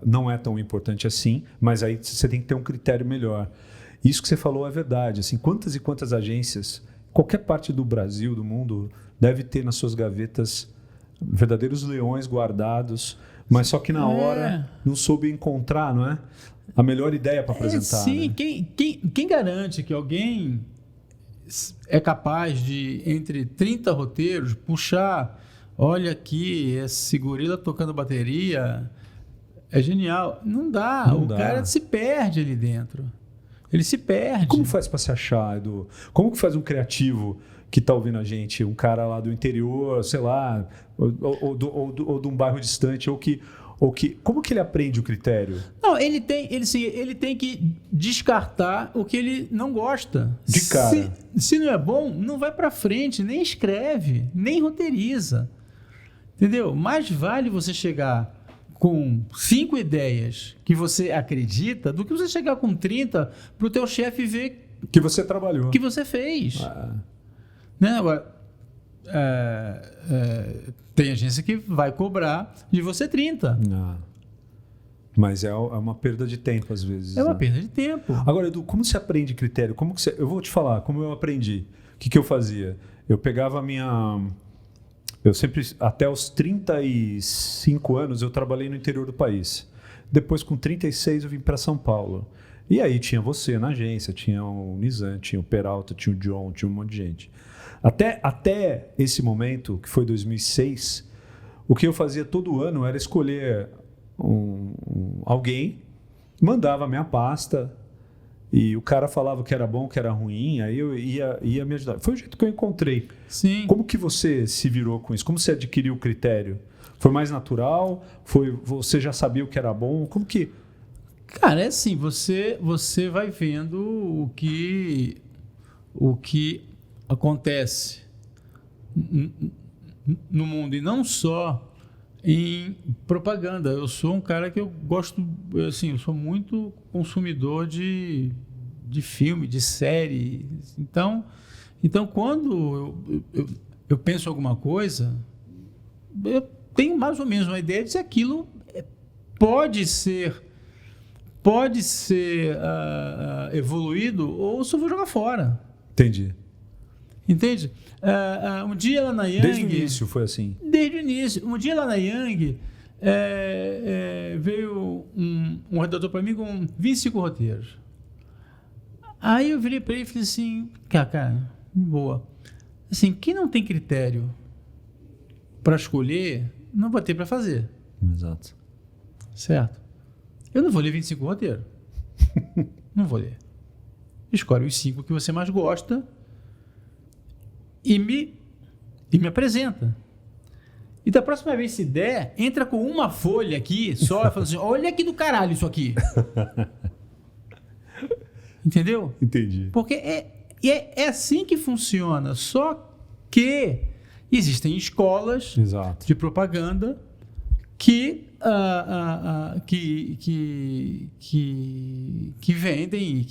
não é tão importante assim, mas aí você tem que ter um critério melhor. Isso que você falou é verdade. Assim, quantas e quantas agências, qualquer parte do Brasil, do mundo, deve ter nas suas gavetas verdadeiros leões guardados, mas só que na hora não soube encontrar, não é? A melhor ideia para apresentar. Sim, né? Quem garante que alguém é capaz de, entre 30 roteiros, puxar... Olha aqui, esse gorila tocando bateria, é genial. Não dá, cara se perde ali dentro. Ele se perde. Como faz para se achar, Edu? Como que faz um criativo que está ouvindo a gente? Um cara lá do interior, sei lá, ou de um bairro distante, como que ele aprende o critério? Não, ele tem que descartar o que ele não gosta. De cara. Se não é bom, não vai para frente, nem escreve, nem roteiriza. Entendeu? Mais vale você chegar com 5 ideias que você acredita do que você chegar com 30 para o teu chefe ver que você trabalhou, que você fez. Né? Agora, tem agência que vai cobrar de você 30. Mas é uma perda de tempo às vezes. É uma perda de tempo. Agora, Edu, como você aprende critério? Eu vou te falar como eu aprendi. O que eu fazia? Eu pegava a minha... Eu sempre, até os 35 anos, eu trabalhei no interior do país. Depois, com 36, eu vim para São Paulo. E aí tinha você na agência, tinha o Nizam, tinha o Peralta, tinha o John, tinha um monte de gente. Até esse momento, que foi 2006, o que eu fazia todo ano era escolher alguém, mandava a minha pasta, e o cara falava que era bom, que era ruim, aí eu ia me ajudar. Foi o jeito que eu encontrei. Sim. Como que você se virou com isso? Como você adquiriu o critério? Foi mais natural? Você já sabia o que era bom? Como que... Cara, é assim, você vai vendo o que acontece no mundo, e não só em propaganda. Eu sou um cara que eu gosto, assim, eu sou muito consumidor de filme, de série. Então quando eu penso alguma coisa, eu tenho mais ou menos uma ideia de se aquilo pode ser evoluído ou se eu vou jogar fora. Entendi. Entende? Um dia lá na Yang... Desde o início foi assim? Desde o início. Um dia lá na Yang, veio um redator para mim com 25 roteiros. Aí eu virei para ele e falei assim, cara, boa. Assim, quem não tem critério para escolher, não vai ter para fazer. Exato. Certo? Eu não vou ler 25 roteiros. Não vou ler. Escolhe os 5 que você mais gosta e me apresenta. E da próxima vez, se der, entra com uma folha aqui só e fala assim, olha aqui do caralho isso aqui. Entendeu? Entendi. Porque é assim que funciona. Só que existem escolas Exato. de propaganda que vendem e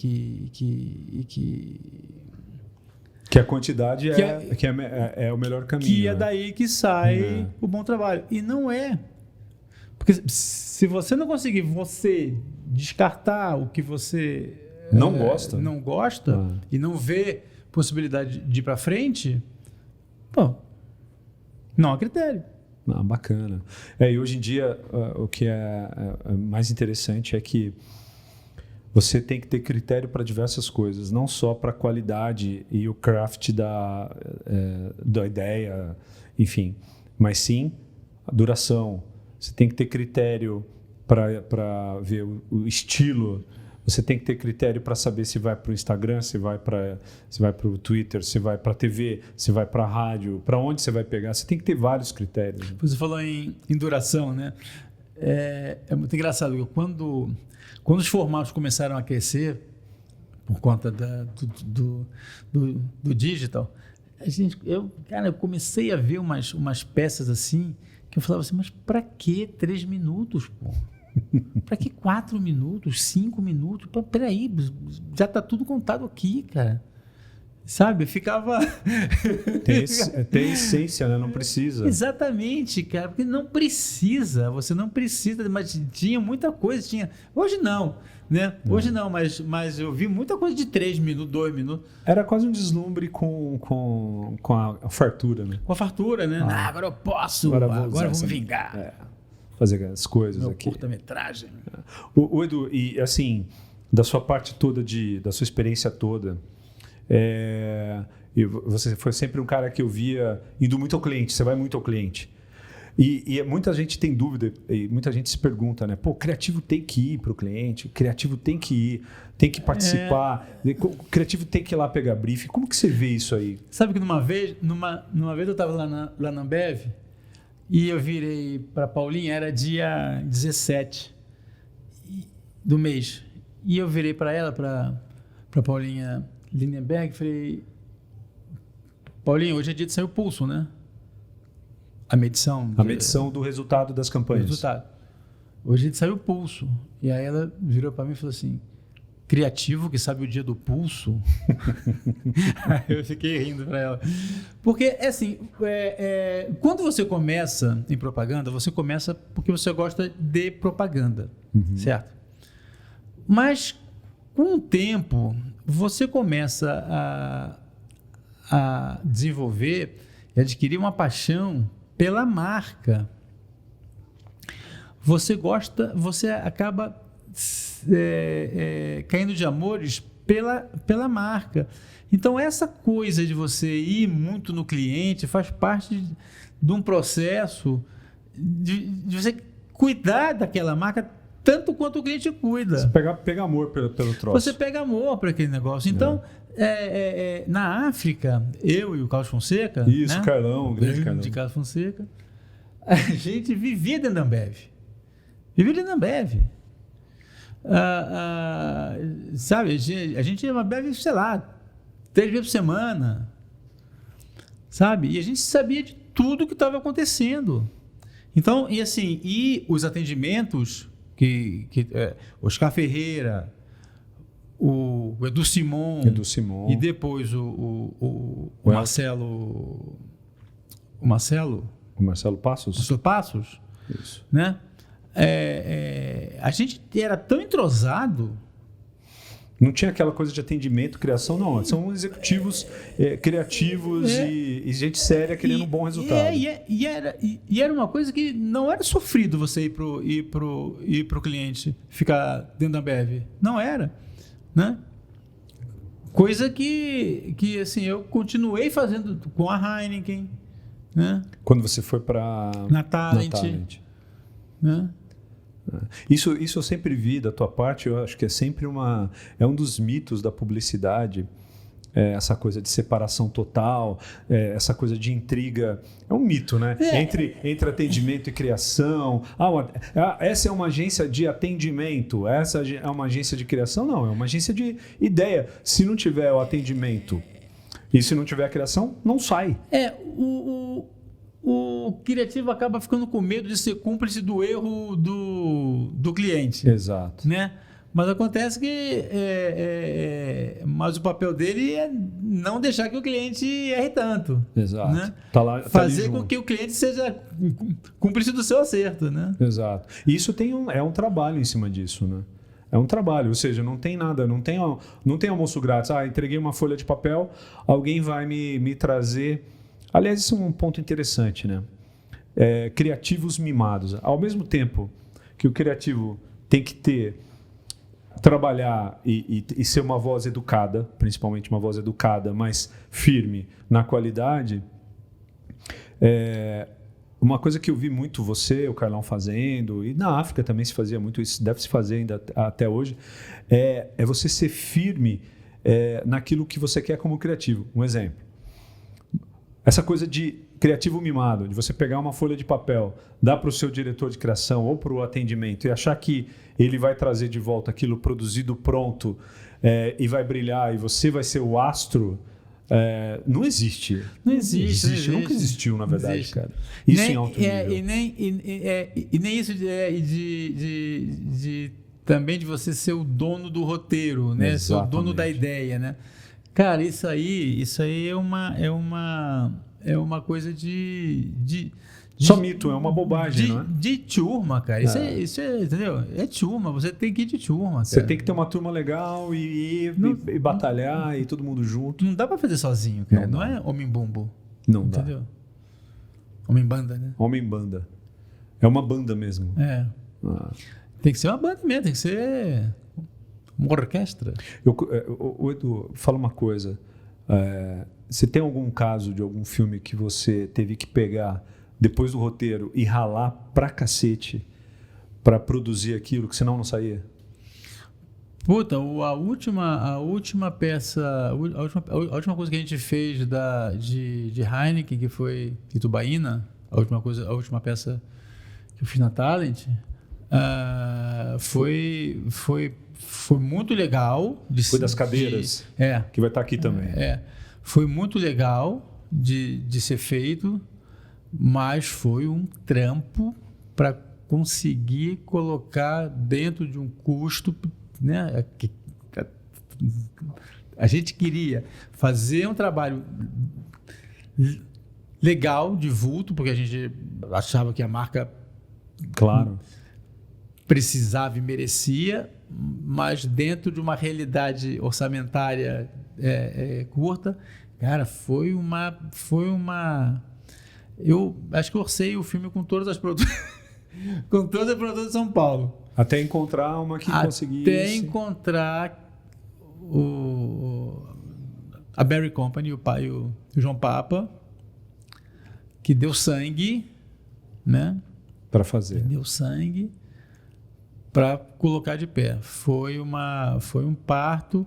que a quantidade é o melhor caminho. Que é daí que sai o bom trabalho. E não é. Porque se você não conseguir descartar o que você não gosta e não vê possibilidade de ir para frente, pô, não há critério. Bacana. E hoje em dia, o que é mais interessante é que você tem que ter critério para diversas coisas, não só para a qualidade e o craft da ideia, enfim, mas sim a duração. Você tem que ter critério para ver o estilo. Você tem que ter critério para saber se vai para o Instagram, se vai para o Twitter, se vai para a TV, se vai para a rádio, para onde você vai pegar. Você tem que ter vários critérios. Você falou em duração, né? É muito engraçado. Quando os formatos começaram a crescer, por conta do digital, eu comecei a ver umas peças assim, que eu falava assim, mas para que 3 minutos, pô? Para que 4 minutos, 5 minutos? Peraí, já está tudo contado aqui, cara. Sabe? Eu ficava... Tem essência, né? Não precisa. Exatamente, cara. Porque não precisa. Você não precisa. Mas tinha muita coisa. Hoje não, né? Hoje não, mas eu vi muita coisa de 3 minutos, 2 minutos. Era quase um deslumbre com a fartura, né? Com a fartura, né? Agora eu posso. Agora vamos vingar. Fazer as coisas aqui. Curta-metragem. O Edu, e assim, da sua parte toda, da sua experiência toda, e você foi sempre um cara que eu via indo muito ao cliente, você vai muito ao cliente. E muita gente tem dúvida, e muita gente se pergunta, né? Pô, criativo tem que ir para o cliente, criativo tem que ir, tem que participar, criativo tem que ir lá pegar briefing. Como que você vê isso aí? Sabe que numa vez eu estava lá na Ambev, e eu virei para Paulinha, era dia 17 do mês. E eu virei para ela, para Paulinha Lindenberg, e falei: Paulinha, hoje é dia de sair o pulso, né? A medição do resultado das campanhas. Hoje é dia de sair o pulso. E aí ela virou para mim e falou assim: criativo que sabe o dia do pulso? Aí eu fiquei rindo para ela. Porque, assim, quando você começa em propaganda, você começa porque você gosta de propaganda, certo? Mas, com o tempo, você começa a desenvolver e adquirir uma paixão pela marca. Você acaba caindo de amores pela marca. Então, essa coisa de você ir muito no cliente faz parte de um processo de você cuidar daquela marca tanto quanto o cliente cuida. Você pega amor pelo troço. Você pega amor para aquele negócio. Então, na África, eu e o Carlos Fonseca... Isso, né? Carlão, o grande Carlão. De Carlos Fonseca. A gente vivia dentro da Ambev. Sabe, a gente ia uma Ambev, sei lá, 3 vezes por semana. Sabe? E a gente sabia de tudo que estava acontecendo. Então, e os atendimentos... Oscar Ferreira, o Edu Simon, e depois o Marcelo... O Marcelo Passos? Marcelo Passos. Isso. Né? A gente era tão entrosado. Não tinha aquela coisa de atendimento, criação, não. São executivos criativos e gente séria querendo um bom resultado. E era uma coisa que não era sofrido você ir pro cliente, ficar dentro da Ambev. Não era. Né? Coisa que assim, eu continuei fazendo com a Heineken. Né? Quando você foi para na Talent. Né? Isso eu sempre vi da tua parte, eu acho que é sempre um dos mitos da publicidade, essa coisa de separação total, essa coisa de intriga, é um mito, né? Entre atendimento e criação. Essa é uma agência de atendimento, essa é uma agência de criação? Não, é uma agência de ideia. Se não tiver o atendimento e se não tiver a criação, não sai. o criativo acaba ficando com medo de ser cúmplice do erro do cliente. Exato. Né? Mas acontece que mas o papel dele é não deixar que o cliente erre tanto. Exato. Né? Fazer com que o cliente seja cúmplice do seu acerto. Né? Exato. E isso é um trabalho em cima disso, né? É um trabalho, ou seja, não tem nada, não tem almoço grátis. Entreguei uma folha de papel, alguém vai me trazer... Aliás, isso é um ponto interessante, né? Criativos mimados. Ao mesmo tempo que o criativo tem que trabalhar e ser uma voz educada, principalmente uma voz educada, mas firme na qualidade, uma coisa que eu vi muito você, o Carlão fazendo, e na África também se fazia muito isso, deve se fazer ainda até hoje, é você ser firme naquilo que você quer como criativo. Um exemplo. Essa coisa de criativo mimado, de você pegar uma folha de papel, dar para o seu diretor de criação ou para o atendimento e achar que ele vai trazer de volta aquilo produzido pronto e vai brilhar e você vai ser o astro, não existe. Não existe. Nunca existiu, na verdade, cara. Isso em alto nível. E nem isso também de você ser o dono do roteiro, né? Ser o dono da ideia, né? Cara, isso aí é uma coisa só mito, é uma bobagem, não é? De turma, cara. Isso é, entendeu? É turma, você tem que ir de turma, cara. Você tem que ter uma turma legal e batalhar e todo mundo junto. Não dá pra fazer sozinho, cara. Não é homem-bumbo. Não entendeu? Dá. Homem-banda, né? Homem-banda. É uma banda mesmo. Tem que ser uma banda mesmo, tem que ser uma orquestra. Edu, fala uma coisa. Você tem algum caso de algum filme que você teve que pegar depois do roteiro e ralar pra cacete pra produzir aquilo que senão não saía? Puta, a última peça, a última coisa que a gente fez de Heineken, que foi Itubaína, a última peça que eu fiz na Talent, foi muito legal. Foi das cadeiras? Que vai estar aqui também. Foi muito legal de ser feito, mas foi um trampo para conseguir colocar dentro de um custo, né? A gente queria fazer um trabalho legal, de vulto, porque a gente achava que a marca precisava e merecia, mas dentro de uma realidade orçamentária curta, cara, foi uma eu acho que eu orcei o filme com todas as produtoras com todas as produtoras de São Paulo. Até encontrar uma que conseguisse. Até encontrar a Berry Company, o pai, o João Papa, que deu sangue, né? Para fazer. Deu sangue para colocar de pé. Foi um parto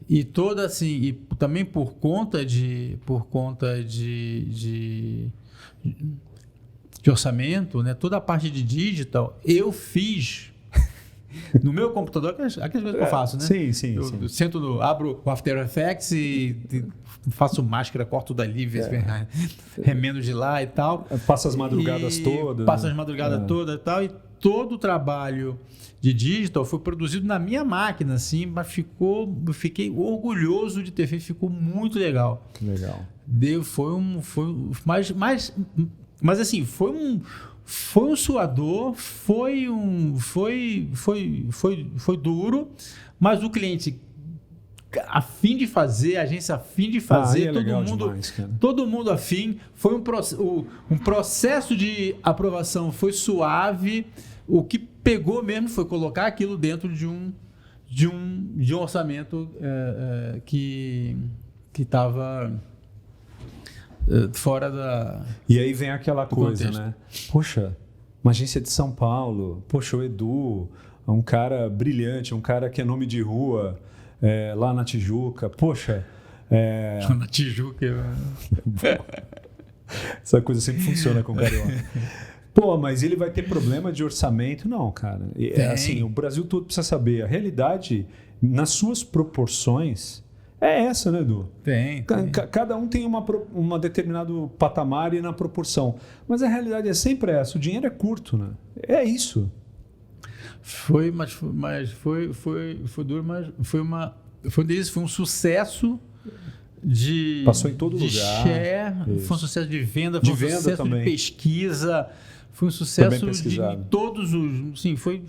e toda assim, e também por conta de orçamento, né? Toda a parte de digital eu fiz no meu computador, aquelas coisas que eu faço, né? Sim. Eu sento, abro o After Effects e faço máscara, corto dali, remendo de lá e tal. Passa as madrugadas todas. Passa as madrugadas todas e tal. E todo o trabalho de digital foi produzido na minha máquina, assim, mas eu fiquei orgulhoso de ter feito, ficou muito legal. Que legal. Mas assim, foi um suador, foi duro, mas o cliente a fim de fazer, a agência a fim de fazer, todo mundo a fim, foi um processo de aprovação foi suave, o que pegou mesmo foi colocar aquilo dentro de um orçamento que estava fora da... E aí vem aquela coisa, contexto, né? Poxa, uma agência de São Paulo, poxa, o Edu, um cara brilhante, um cara que é nome de rua, lá na Tijuca, poxa... Na Tijuca... Essa coisa sempre funciona com o carioca. Pô, mas ele vai ter problema de orçamento? Não, cara. Assim, o Brasil todo precisa saber. A realidade, nas suas proporções, é essa, né, Edu? Tem. Cada um tem uma determinado patamar e na proporção. Mas a realidade é sempre essa. O dinheiro é curto, né? É isso. Foi duro, mas foi um sucesso de... Passou em todo de lugar. Share, foi um sucesso de venda, De foi um venda sucesso também. de pesquisa, foi um sucesso bem de pesquisado. todos os... Sim, foi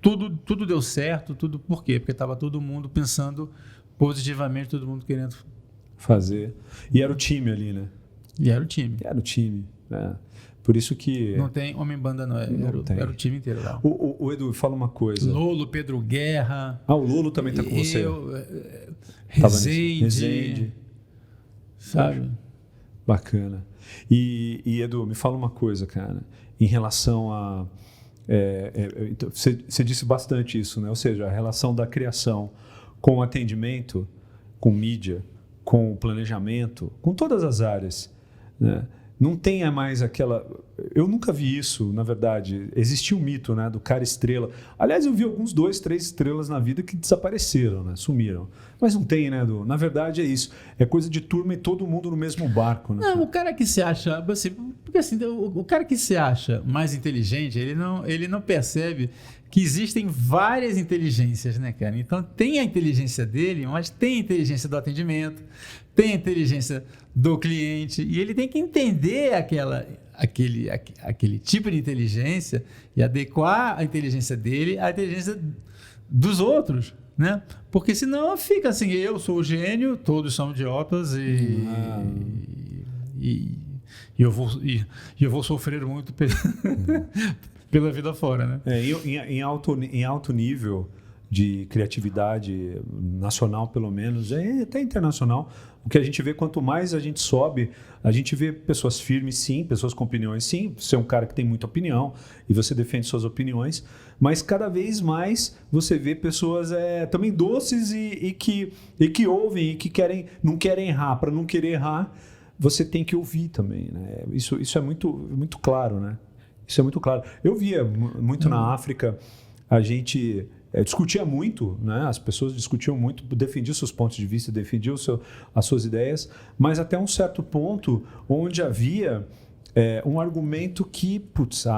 tudo deu certo, tudo. Por quê? Porque estava todo mundo pensando positivamente, todo mundo querendo Fazer. E era o time ali, né? E era o time. Era o time. Né? Por isso que... Não tem homem-banda, não. Era o time inteiro lá. O Edu, fala uma coisa. Lolo, Pedro Guerra. O Lolo também tá com você. Rezende. Sabe? Bacana. E Edu, me fala uma coisa, cara. Em relação a... então, você disse bastante isso, né? Ou seja, a relação da criação com o atendimento, com mídia, com o planejamento, com todas as áreas, né? Não tenha mais aquela... Eu nunca vi isso, na verdade. Existia um mito, né, do cara estrela. Aliás, eu vi alguns 2, 3 estrelas na vida que desapareceram, né, sumiram. Mas não tem, né, Edu? Na verdade é isso. É coisa de turma e todo mundo no mesmo barco, né? Não, o cara que se acha... Assim, porque assim, o cara que se acha mais inteligente, ele não percebe que existem várias inteligências, né, cara? Então tem a inteligência dele, mas tem a inteligência do atendimento, tem a inteligência do cliente, e ele tem que entender aquele tipo de inteligência e adequar a inteligência dele à inteligência dos outros, né? Porque senão fica assim, eu sou o gênio, todos são idiotas e eu vou sofrer muito pela vida fora, né? Em alto nível de criatividade nacional, pelo menos, até internacional, o que a gente vê, quanto mais a gente sobe, a gente vê pessoas firmes, sim, pessoas com opiniões, sim. Você é um cara que tem muita opinião e você defende suas opiniões, mas cada vez mais você vê pessoas também doces e que ouvem e que não querem errar. Para não querer errar, você tem que ouvir também, né? Isso é muito, muito claro, né? Isso é muito claro. Eu via muito na África, a gente discutia muito, né? As pessoas discutiam muito, defendiam seus pontos de vista, defendiam as suas ideias, mas até um certo ponto onde havia um argumento que,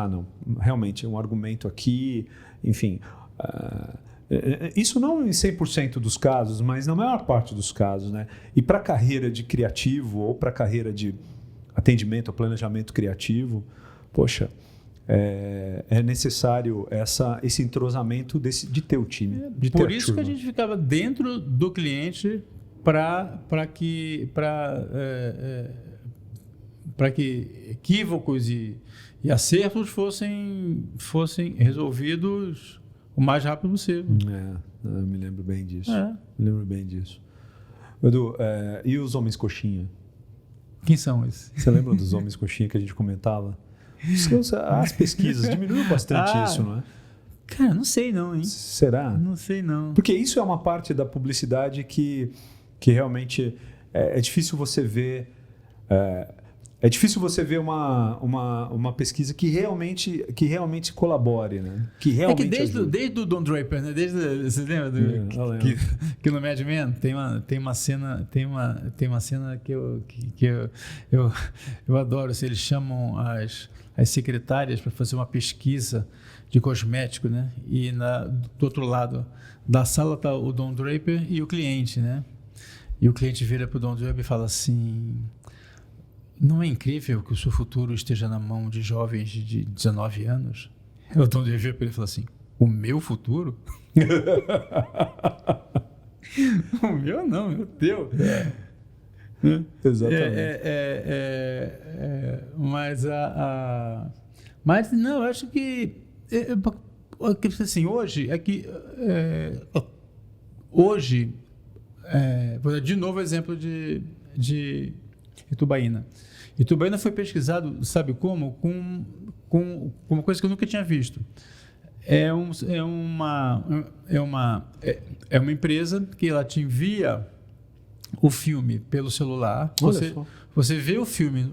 não, realmente, um argumento aqui, enfim... isso não em 100% dos casos, mas na maior parte dos casos, né? E para a carreira de criativo ou para a carreira de atendimento, planejamento criativo, poxa... É necessário esse entrosamento de ter o time. Por isso que a gente ficava dentro do cliente para que equívocos e acertos fossem resolvidos o mais rápido possível. Eu me lembro bem disso. Edu, e os homens coxinha? Quem são esses? Você lembra dos homens coxinha que a gente comentava? As pesquisas diminuíram bastante isso, não é? Cara, não sei não, hein? Será? Não sei não. Porque isso é uma parte da publicidade que realmente é difícil você ver. É difícil você ver uma pesquisa que realmente colabore, né? Que realmente desde o Don Draper, né? Você lembra que no Mad Men tem uma cena que eu adoro. Assim, eles chamam as secretárias para fazer uma pesquisa de cosmético, né? E do outro lado da sala está o Don Draper e o cliente, né? E o cliente vira para o Don Draper e fala assim: não é incrível que o seu futuro esteja na mão de jovens de 19 anos? O Don Draper para ele fala assim: o meu futuro? O meu não, o teu. Exatamente. Mas não, eu acho que assim, hoje vou dar de novo o exemplo de Itubaína. Itubaína foi pesquisado, sabe como? Com uma coisa que eu nunca tinha visto. É uma empresa que ela te envia o filme pelo celular. Você vê o filme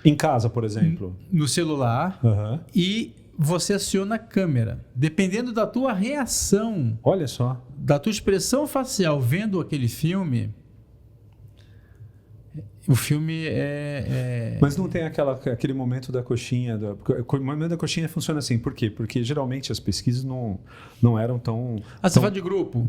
em casa, por exemplo, no celular, e você aciona a câmera. Dependendo da tua reação, Olha só. da tua expressão facial vendo aquele filme, o filme Mas não tem aquele momento da coxinha. O momento da coxinha funciona assim. Por quê? Porque geralmente as pesquisas não eram tão. Você fala de grupo?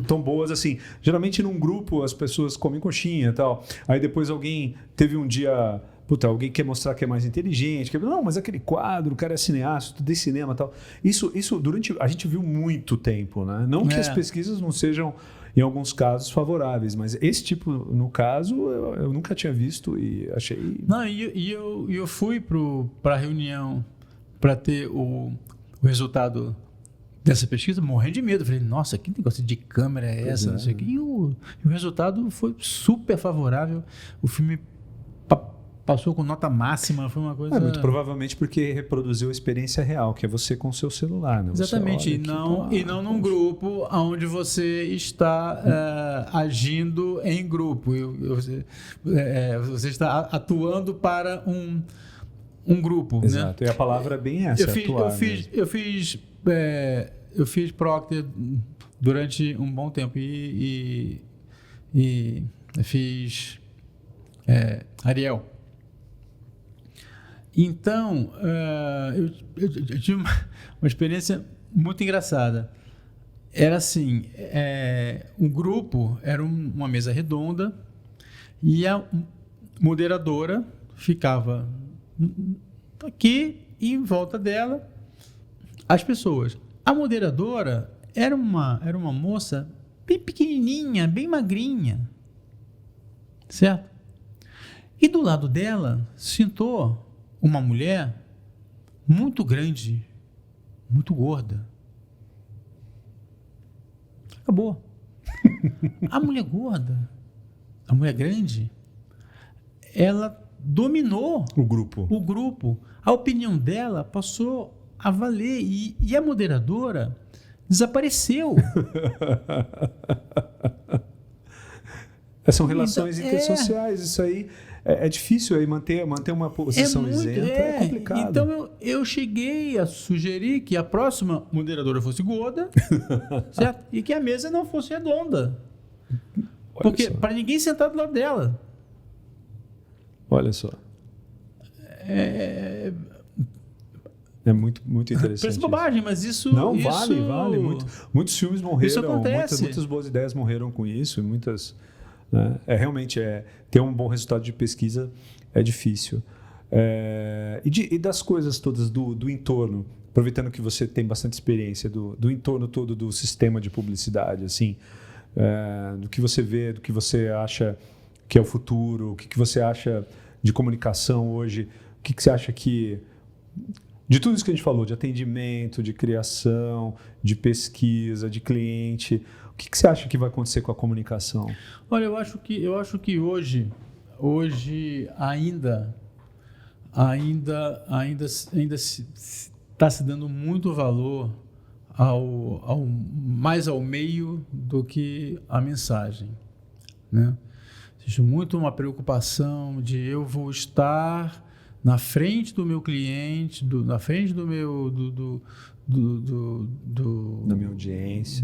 Tão boas assim. Geralmente num grupo as pessoas comem coxinha e tal. Aí depois alguém teve um dia. Puta, alguém quer mostrar que é mais inteligente. Não, mas aquele quadro, o cara é cineasta, estudei cinema e tal. Isso durante. A gente viu muito tempo, né? Não que as pesquisas não sejam, em alguns casos, favoráveis, mas esse tipo, no caso, eu nunca tinha visto e achei. Não, eu fui para a reunião para ter o resultado dessa pesquisa, morrendo de medo. Falei, nossa, que negócio de câmera é essa? Não sei o quê. E o resultado foi super favorável. O filme passou com nota máxima, foi uma coisa... muito provavelmente porque reproduziu a experiência real, que é você com o seu celular. Né? Exatamente, e não num grupo onde você está agindo em grupo. Você está atuando para um grupo. Exato, né? E a palavra é bem essa, atuar. Eu fiz Procter durante um bom tempo e fiz Ariel. Então, eu tive uma experiência muito engraçada. Era assim, um grupo, era uma mesa redonda e a moderadora ficava aqui e em volta dela as pessoas. A moderadora era uma moça bem pequenininha, bem magrinha, certo? E do lado dela sentou uma mulher muito grande, muito gorda. Acabou. A mulher gorda, a mulher grande, ela dominou o grupo. A opinião dela passou a valer e a moderadora desapareceu. São relações intersociais, isso aí é difícil aí manter uma posição isenta, é complicado. Então eu cheguei a sugerir que a próxima moderadora fosse gorda, certo? E que a mesa não fosse redonda. Porque para ninguém sentar do lado dela. Olha só. É muito, muito interessante. Parece bobagem, mas isso... Não, vale. Muitos filmes morreram, isso acontece. Muitas boas ideias morreram com isso, muitas... Né? Realmente, ter um bom resultado de pesquisa é difícil. E das coisas todas do entorno, aproveitando que você tem bastante experiência do entorno todo do sistema de publicidade, assim, do que você vê, do que você acha que é o futuro, o que você acha de comunicação hoje, o que você acha que... De tudo isso que a gente falou, de atendimento, de criação, de pesquisa, de cliente, o que você acha que vai acontecer com a comunicação? Olha, eu acho que hoje ainda está se dando muito valor mais ao meio do que à mensagem, né? Existe muito uma preocupação de eu vou estar na frente do meu cliente, na frente da minha audiência,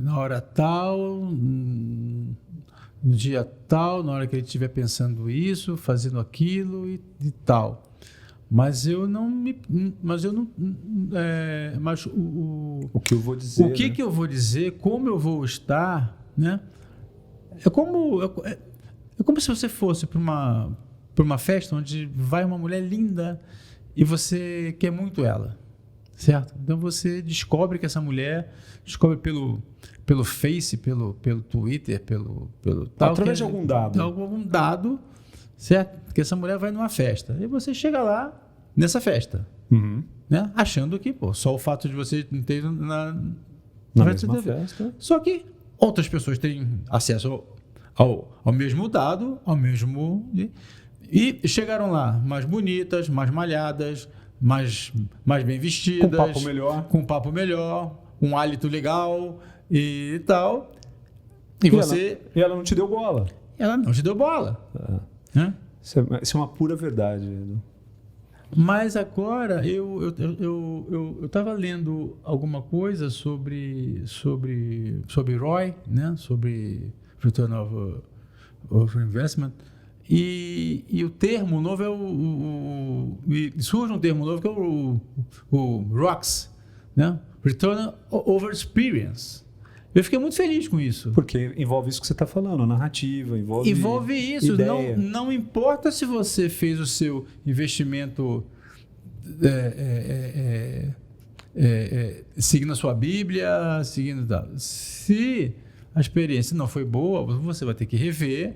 na hora tal, no dia tal, na hora que ele estiver pensando isso, fazendo aquilo e tal. Mas o que eu vou dizer, o que eu vou dizer, como eu vou estar, né? É como se você fosse para uma festa onde vai uma mulher linda e você quer muito ela, certo? Então você descobre que essa mulher, descobre pelo Face, pelo Twitter, pelo tal, através de algum dado, certo? Que essa mulher vai numa festa e você chega lá nessa festa, né? Achando que só o fato de você ter ido na mesma festa. Só que outras pessoas têm acesso ao mesmo dado, e chegaram lá mais bonitas, mais malhadas, mais bem vestidas, com um papo melhor, um hálito legal e tal. E ela não te deu bola. Ela não te deu bola. Né? Isso é uma pura verdade, Edu. Mas agora eu estava lendo alguma coisa sobre ROI, né? Sobre Return of Investment, e o termo novo surge um termo novo que é o ROX, né? Return over Experience. Eu fiquei muito feliz com isso. Porque envolve isso que você está falando, narrativa, envolve isso. Ideia. Não importa se você fez o seu investimento seguindo a sua Bíblia, seguindo tal. Se a experiência não foi boa, você vai ter que rever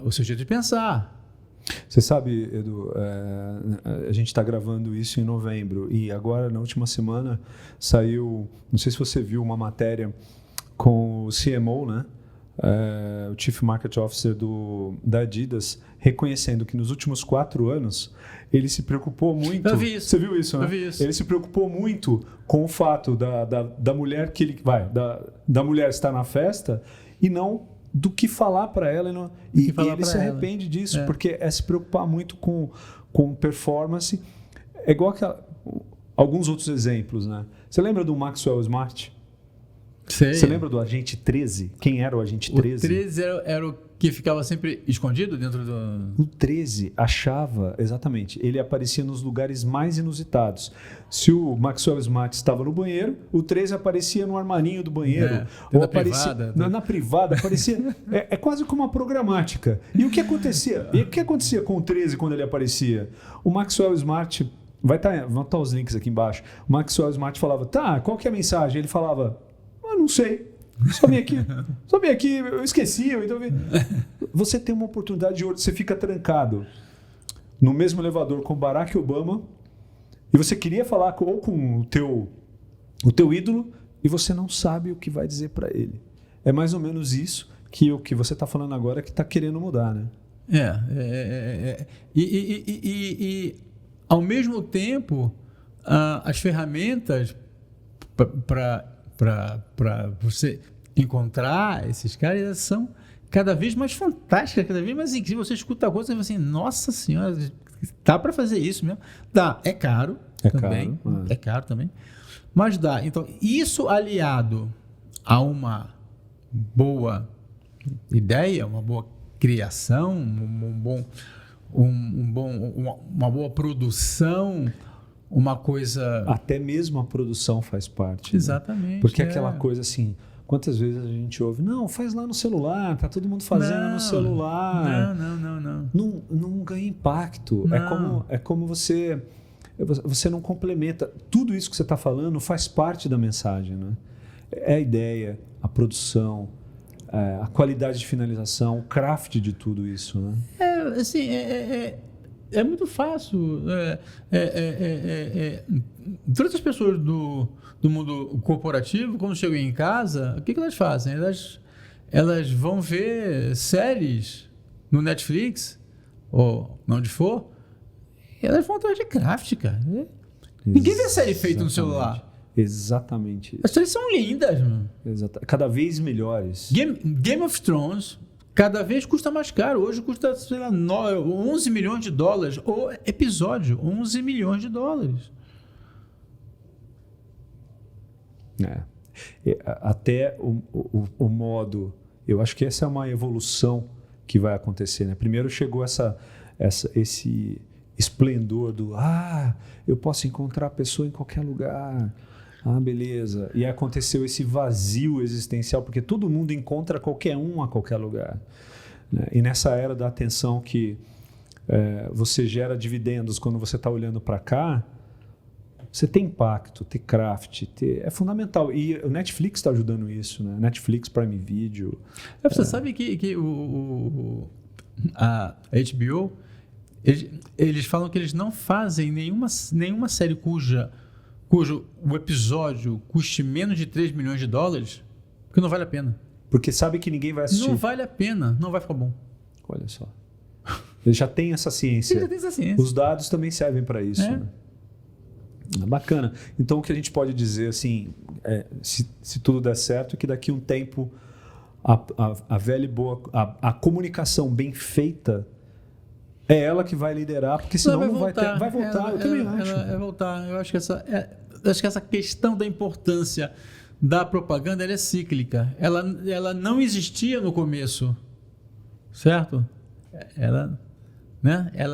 o seu jeito de pensar. Você sabe, Edu, a gente está gravando isso em novembro e agora, na última semana, saiu, não sei se você viu, uma matéria com o CMO, né? O Chief Market Officer da Adidas, reconhecendo que nos últimos 4 anos ele se preocupou muito. Eu vi isso. Você viu isso, né? Eu vi isso. Ele se preocupou muito com o fato da mulher da mulher estar na festa e não do que falar para ela. E ele se arrepende disso, porque é se preocupar muito com performance. É igual alguns outros exemplos, né? Você lembra do Maxwell Smart? Sei. Você lembra do Agente 13? Quem era o Agente 13? O 13 era o que ficava sempre escondido dentro do... O 13 achava, exatamente, ele aparecia nos lugares mais inusitados. Se o Maxwell Smart estava no banheiro, o 13 aparecia no armarinho do banheiro. Ou aparecia na privada, aparecia... É quase como uma programática. E o que acontecia com o 13 quando ele aparecia? O Maxwell Smart... Vão estar os links aqui embaixo. O Maxwell Smart falava, qual que é a mensagem? Ele falava, não sei. Só vim aqui, eu esqueci. Então você tem uma oportunidade de ouro, você fica trancado no mesmo elevador com Barack Obama e você queria falar com o teu ídolo e você não sabe o que vai dizer para ele. É mais ou menos isso que o que você está falando agora que está querendo mudar, né? E ao mesmo tempo, as ferramentas para você encontrar esses caras são cada vez mais fantásticas, cada vez mais incríveis. Você escuta a coisa e fala assim, nossa senhora, dá para fazer isso mesmo? Dá, é caro também, é caro também, mas dá. Então, isso aliado a uma boa ideia, uma boa criação, uma boa produção, uma coisa... Até mesmo a produção faz parte. Exatamente. Né? Porque aquela coisa assim, quantas vezes a gente ouve, não, faz lá no celular, tá todo mundo fazendo no celular. Não. Não ganha impacto. Não. É como você não complementa. Tudo isso que você está falando faz parte da mensagem. Né? É a ideia, a produção, a qualidade de finalização, o craft de tudo isso. Né? É muito fácil. Todas as pessoas do mundo corporativo, quando chegam em casa, o que elas fazem? Elas vão ver séries no Netflix, ou onde for, e elas vão atrás de craft, cara. Ninguém vê série feita no celular. Exatamente. As séries são lindas, mano. Cada vez melhores. Game of Thrones... Cada vez custa mais caro. Hoje custa, sei lá, 11 milhões de dólares. O episódio, 11 milhões de dólares. Até o modo... Eu acho que essa é uma evolução que vai acontecer. Né? Primeiro chegou esse esplendor do... eu posso encontrar a pessoa em qualquer lugar... beleza. E aconteceu esse vazio existencial, porque todo mundo encontra qualquer um a qualquer lugar. Né? E nessa era da atenção que você gera dividendos quando você está olhando para cá, você tem impacto, ter craft, é fundamental. E o Netflix está ajudando isso. Né? Netflix, Prime Video. Você sabe que a HBO, eles falam que eles não fazem nenhuma série cujo o episódio custe menos de 3 milhões de dólares, porque não vale a pena. Porque sabe que ninguém vai assistir. Não vale a pena, não vai ficar bom. Olha só. Ele já tem essa ciência. Os dados também servem para isso. Né? Bacana. Então, o que a gente pode dizer, assim, se tudo der certo, é que daqui a um tempo a velha e boa, a comunicação bem feita é ela que vai liderar, porque senão não vai ter. Vai voltar, eu também acho. Vai voltar. Eu acho que essa questão da importância da propaganda ela é cíclica. Ela não existia no começo, certo? Ela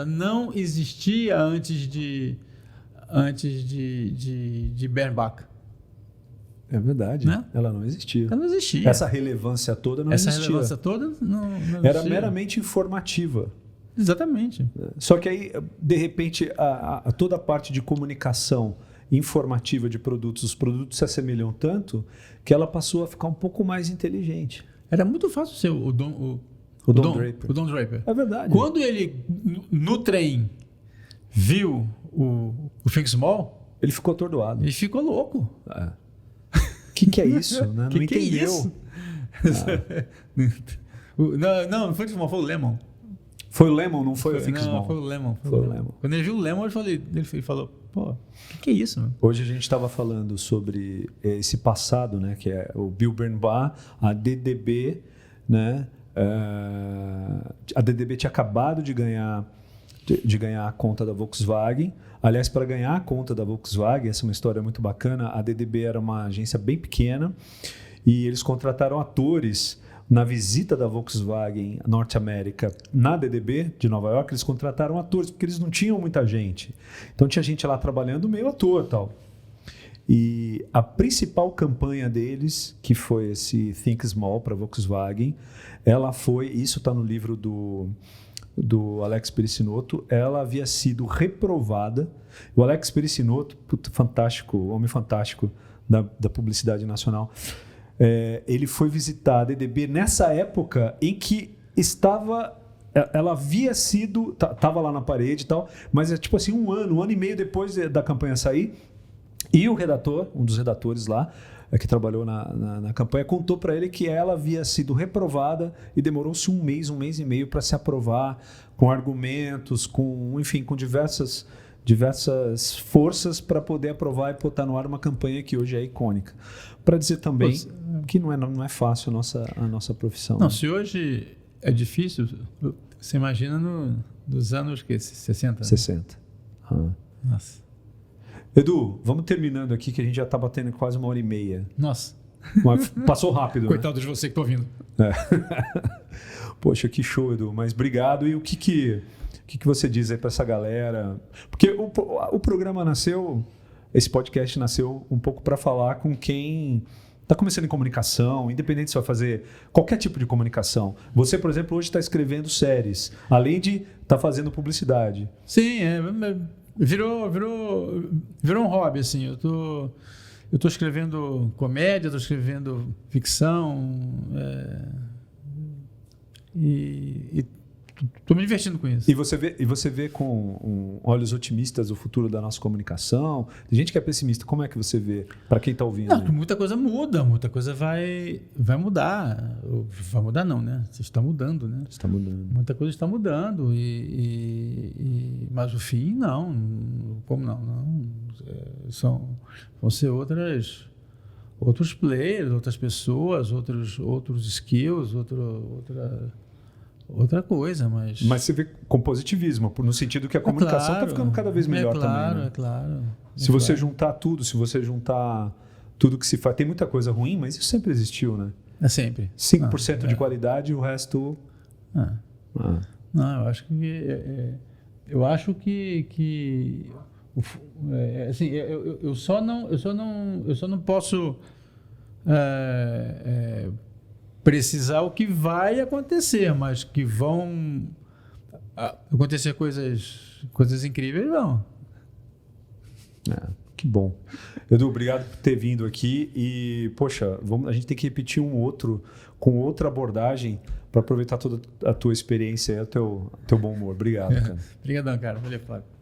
não existia antes de Bernbach. É verdade, né? Ela não existia. Ela não existia. Essa relevância toda não existia. Essa relevância toda não era meramente informativa. Exatamente. Só que aí, de repente, toda a parte de comunicação informativa de produtos, os produtos se assemelham tanto que ela passou a ficar um pouco mais inteligente. Era muito fácil ser o Don Draper. É verdade. Quando ele, no trem, viu o Think Small, ele ficou atordoado. Ele ficou louco. O que é isso? Né? Não entendeu. É isso? Não foi o Think Small, foi o Lemon. Foi o Lemon, não foi o Think Small. Foi o Lemon. Foi o Lemon. Quando ele viu o Lemon, ele falou, pô, o que é isso? Mano? Hoje a gente estava falando sobre esse passado, né? Que é o Bill Bernbach, a DDB, né? A DDB tinha acabado de ganhar a conta da Volkswagen. Aliás, para ganhar a conta da Volkswagen, essa é uma história muito bacana, a DDB era uma agência bem pequena e eles contrataram atores. Na visita da Volkswagen Norte América na DDB de Nova York, eles contrataram atores, porque eles não tinham muita gente. Então tinha gente lá trabalhando meio ator e tal. E a principal campanha deles, que foi esse Think Small para a Volkswagen, ela foi, isso está no livro do Alex Pericinoto, ela havia sido reprovada. O Alex Pericinoto, fantástico, homem fantástico da publicidade nacional, ele foi visitar a DDB nessa época em que ela havia sido, estava lá na parede e tal, mas é tipo assim, um ano e meio depois da campanha sair, e o redator, um dos redatores lá, que trabalhou na campanha, contou para ele que ela havia sido reprovada e demorou-se um mês e meio para se aprovar, com argumentos, enfim, com diversas forças para poder aprovar e botar no ar uma campanha que hoje é icônica. Para dizer também que não é fácil a nossa profissão. Não, se hoje é difícil, você imagina nos anos 60? 60. Nossa. Edu, vamos terminando aqui, que a gente já está batendo quase 1h30. Nossa. Mas passou rápido. Coitado de você que está ouvindo. Poxa, que show, Edu. Mas obrigado. E o que você diz aí para essa galera? Porque o programa nasceu, esse podcast nasceu um pouco para falar com quem está começando em comunicação, independente se vai fazer qualquer tipo de comunicação. Você, por exemplo, hoje está escrevendo séries, além de estar fazendo publicidade. Sim, virou um hobby, assim. Eu tô escrevendo comédia, estou escrevendo ficção e estou me divertindo com isso. E você vê com olhos otimistas o futuro da nossa comunicação? Tem gente que é pessimista. Como é que você vê, para quem está ouvindo? Não, muita coisa muda, muita coisa vai mudar. Vai mudar não, né? Está mudando, né? Está mudando. Muita coisa está mudando. Mas o fim, não. Como não? Vão ser outros players, outras pessoas, outros skills, outra coisa, mas... Mas você vê com positivismo, no sentido que a comunicação está ficando cada vez melhor também, né? É claro. Se você juntar tudo, se você juntar tudo que se faz... Tem muita coisa ruim, mas isso sempre existiu, né? É sempre. 5% de qualidade e o resto... Não, eu acho que assim, eu só não posso precisar o que vai acontecer, mas que vão acontecer coisas incríveis, não. Que bom. Edu, obrigado por ter vindo aqui e, poxa, a gente tem que repetir um outro com outra abordagem para aproveitar toda a tua experiência e o teu bom humor. Obrigado, cara. Obrigadão, cara. Valeu, Flávio.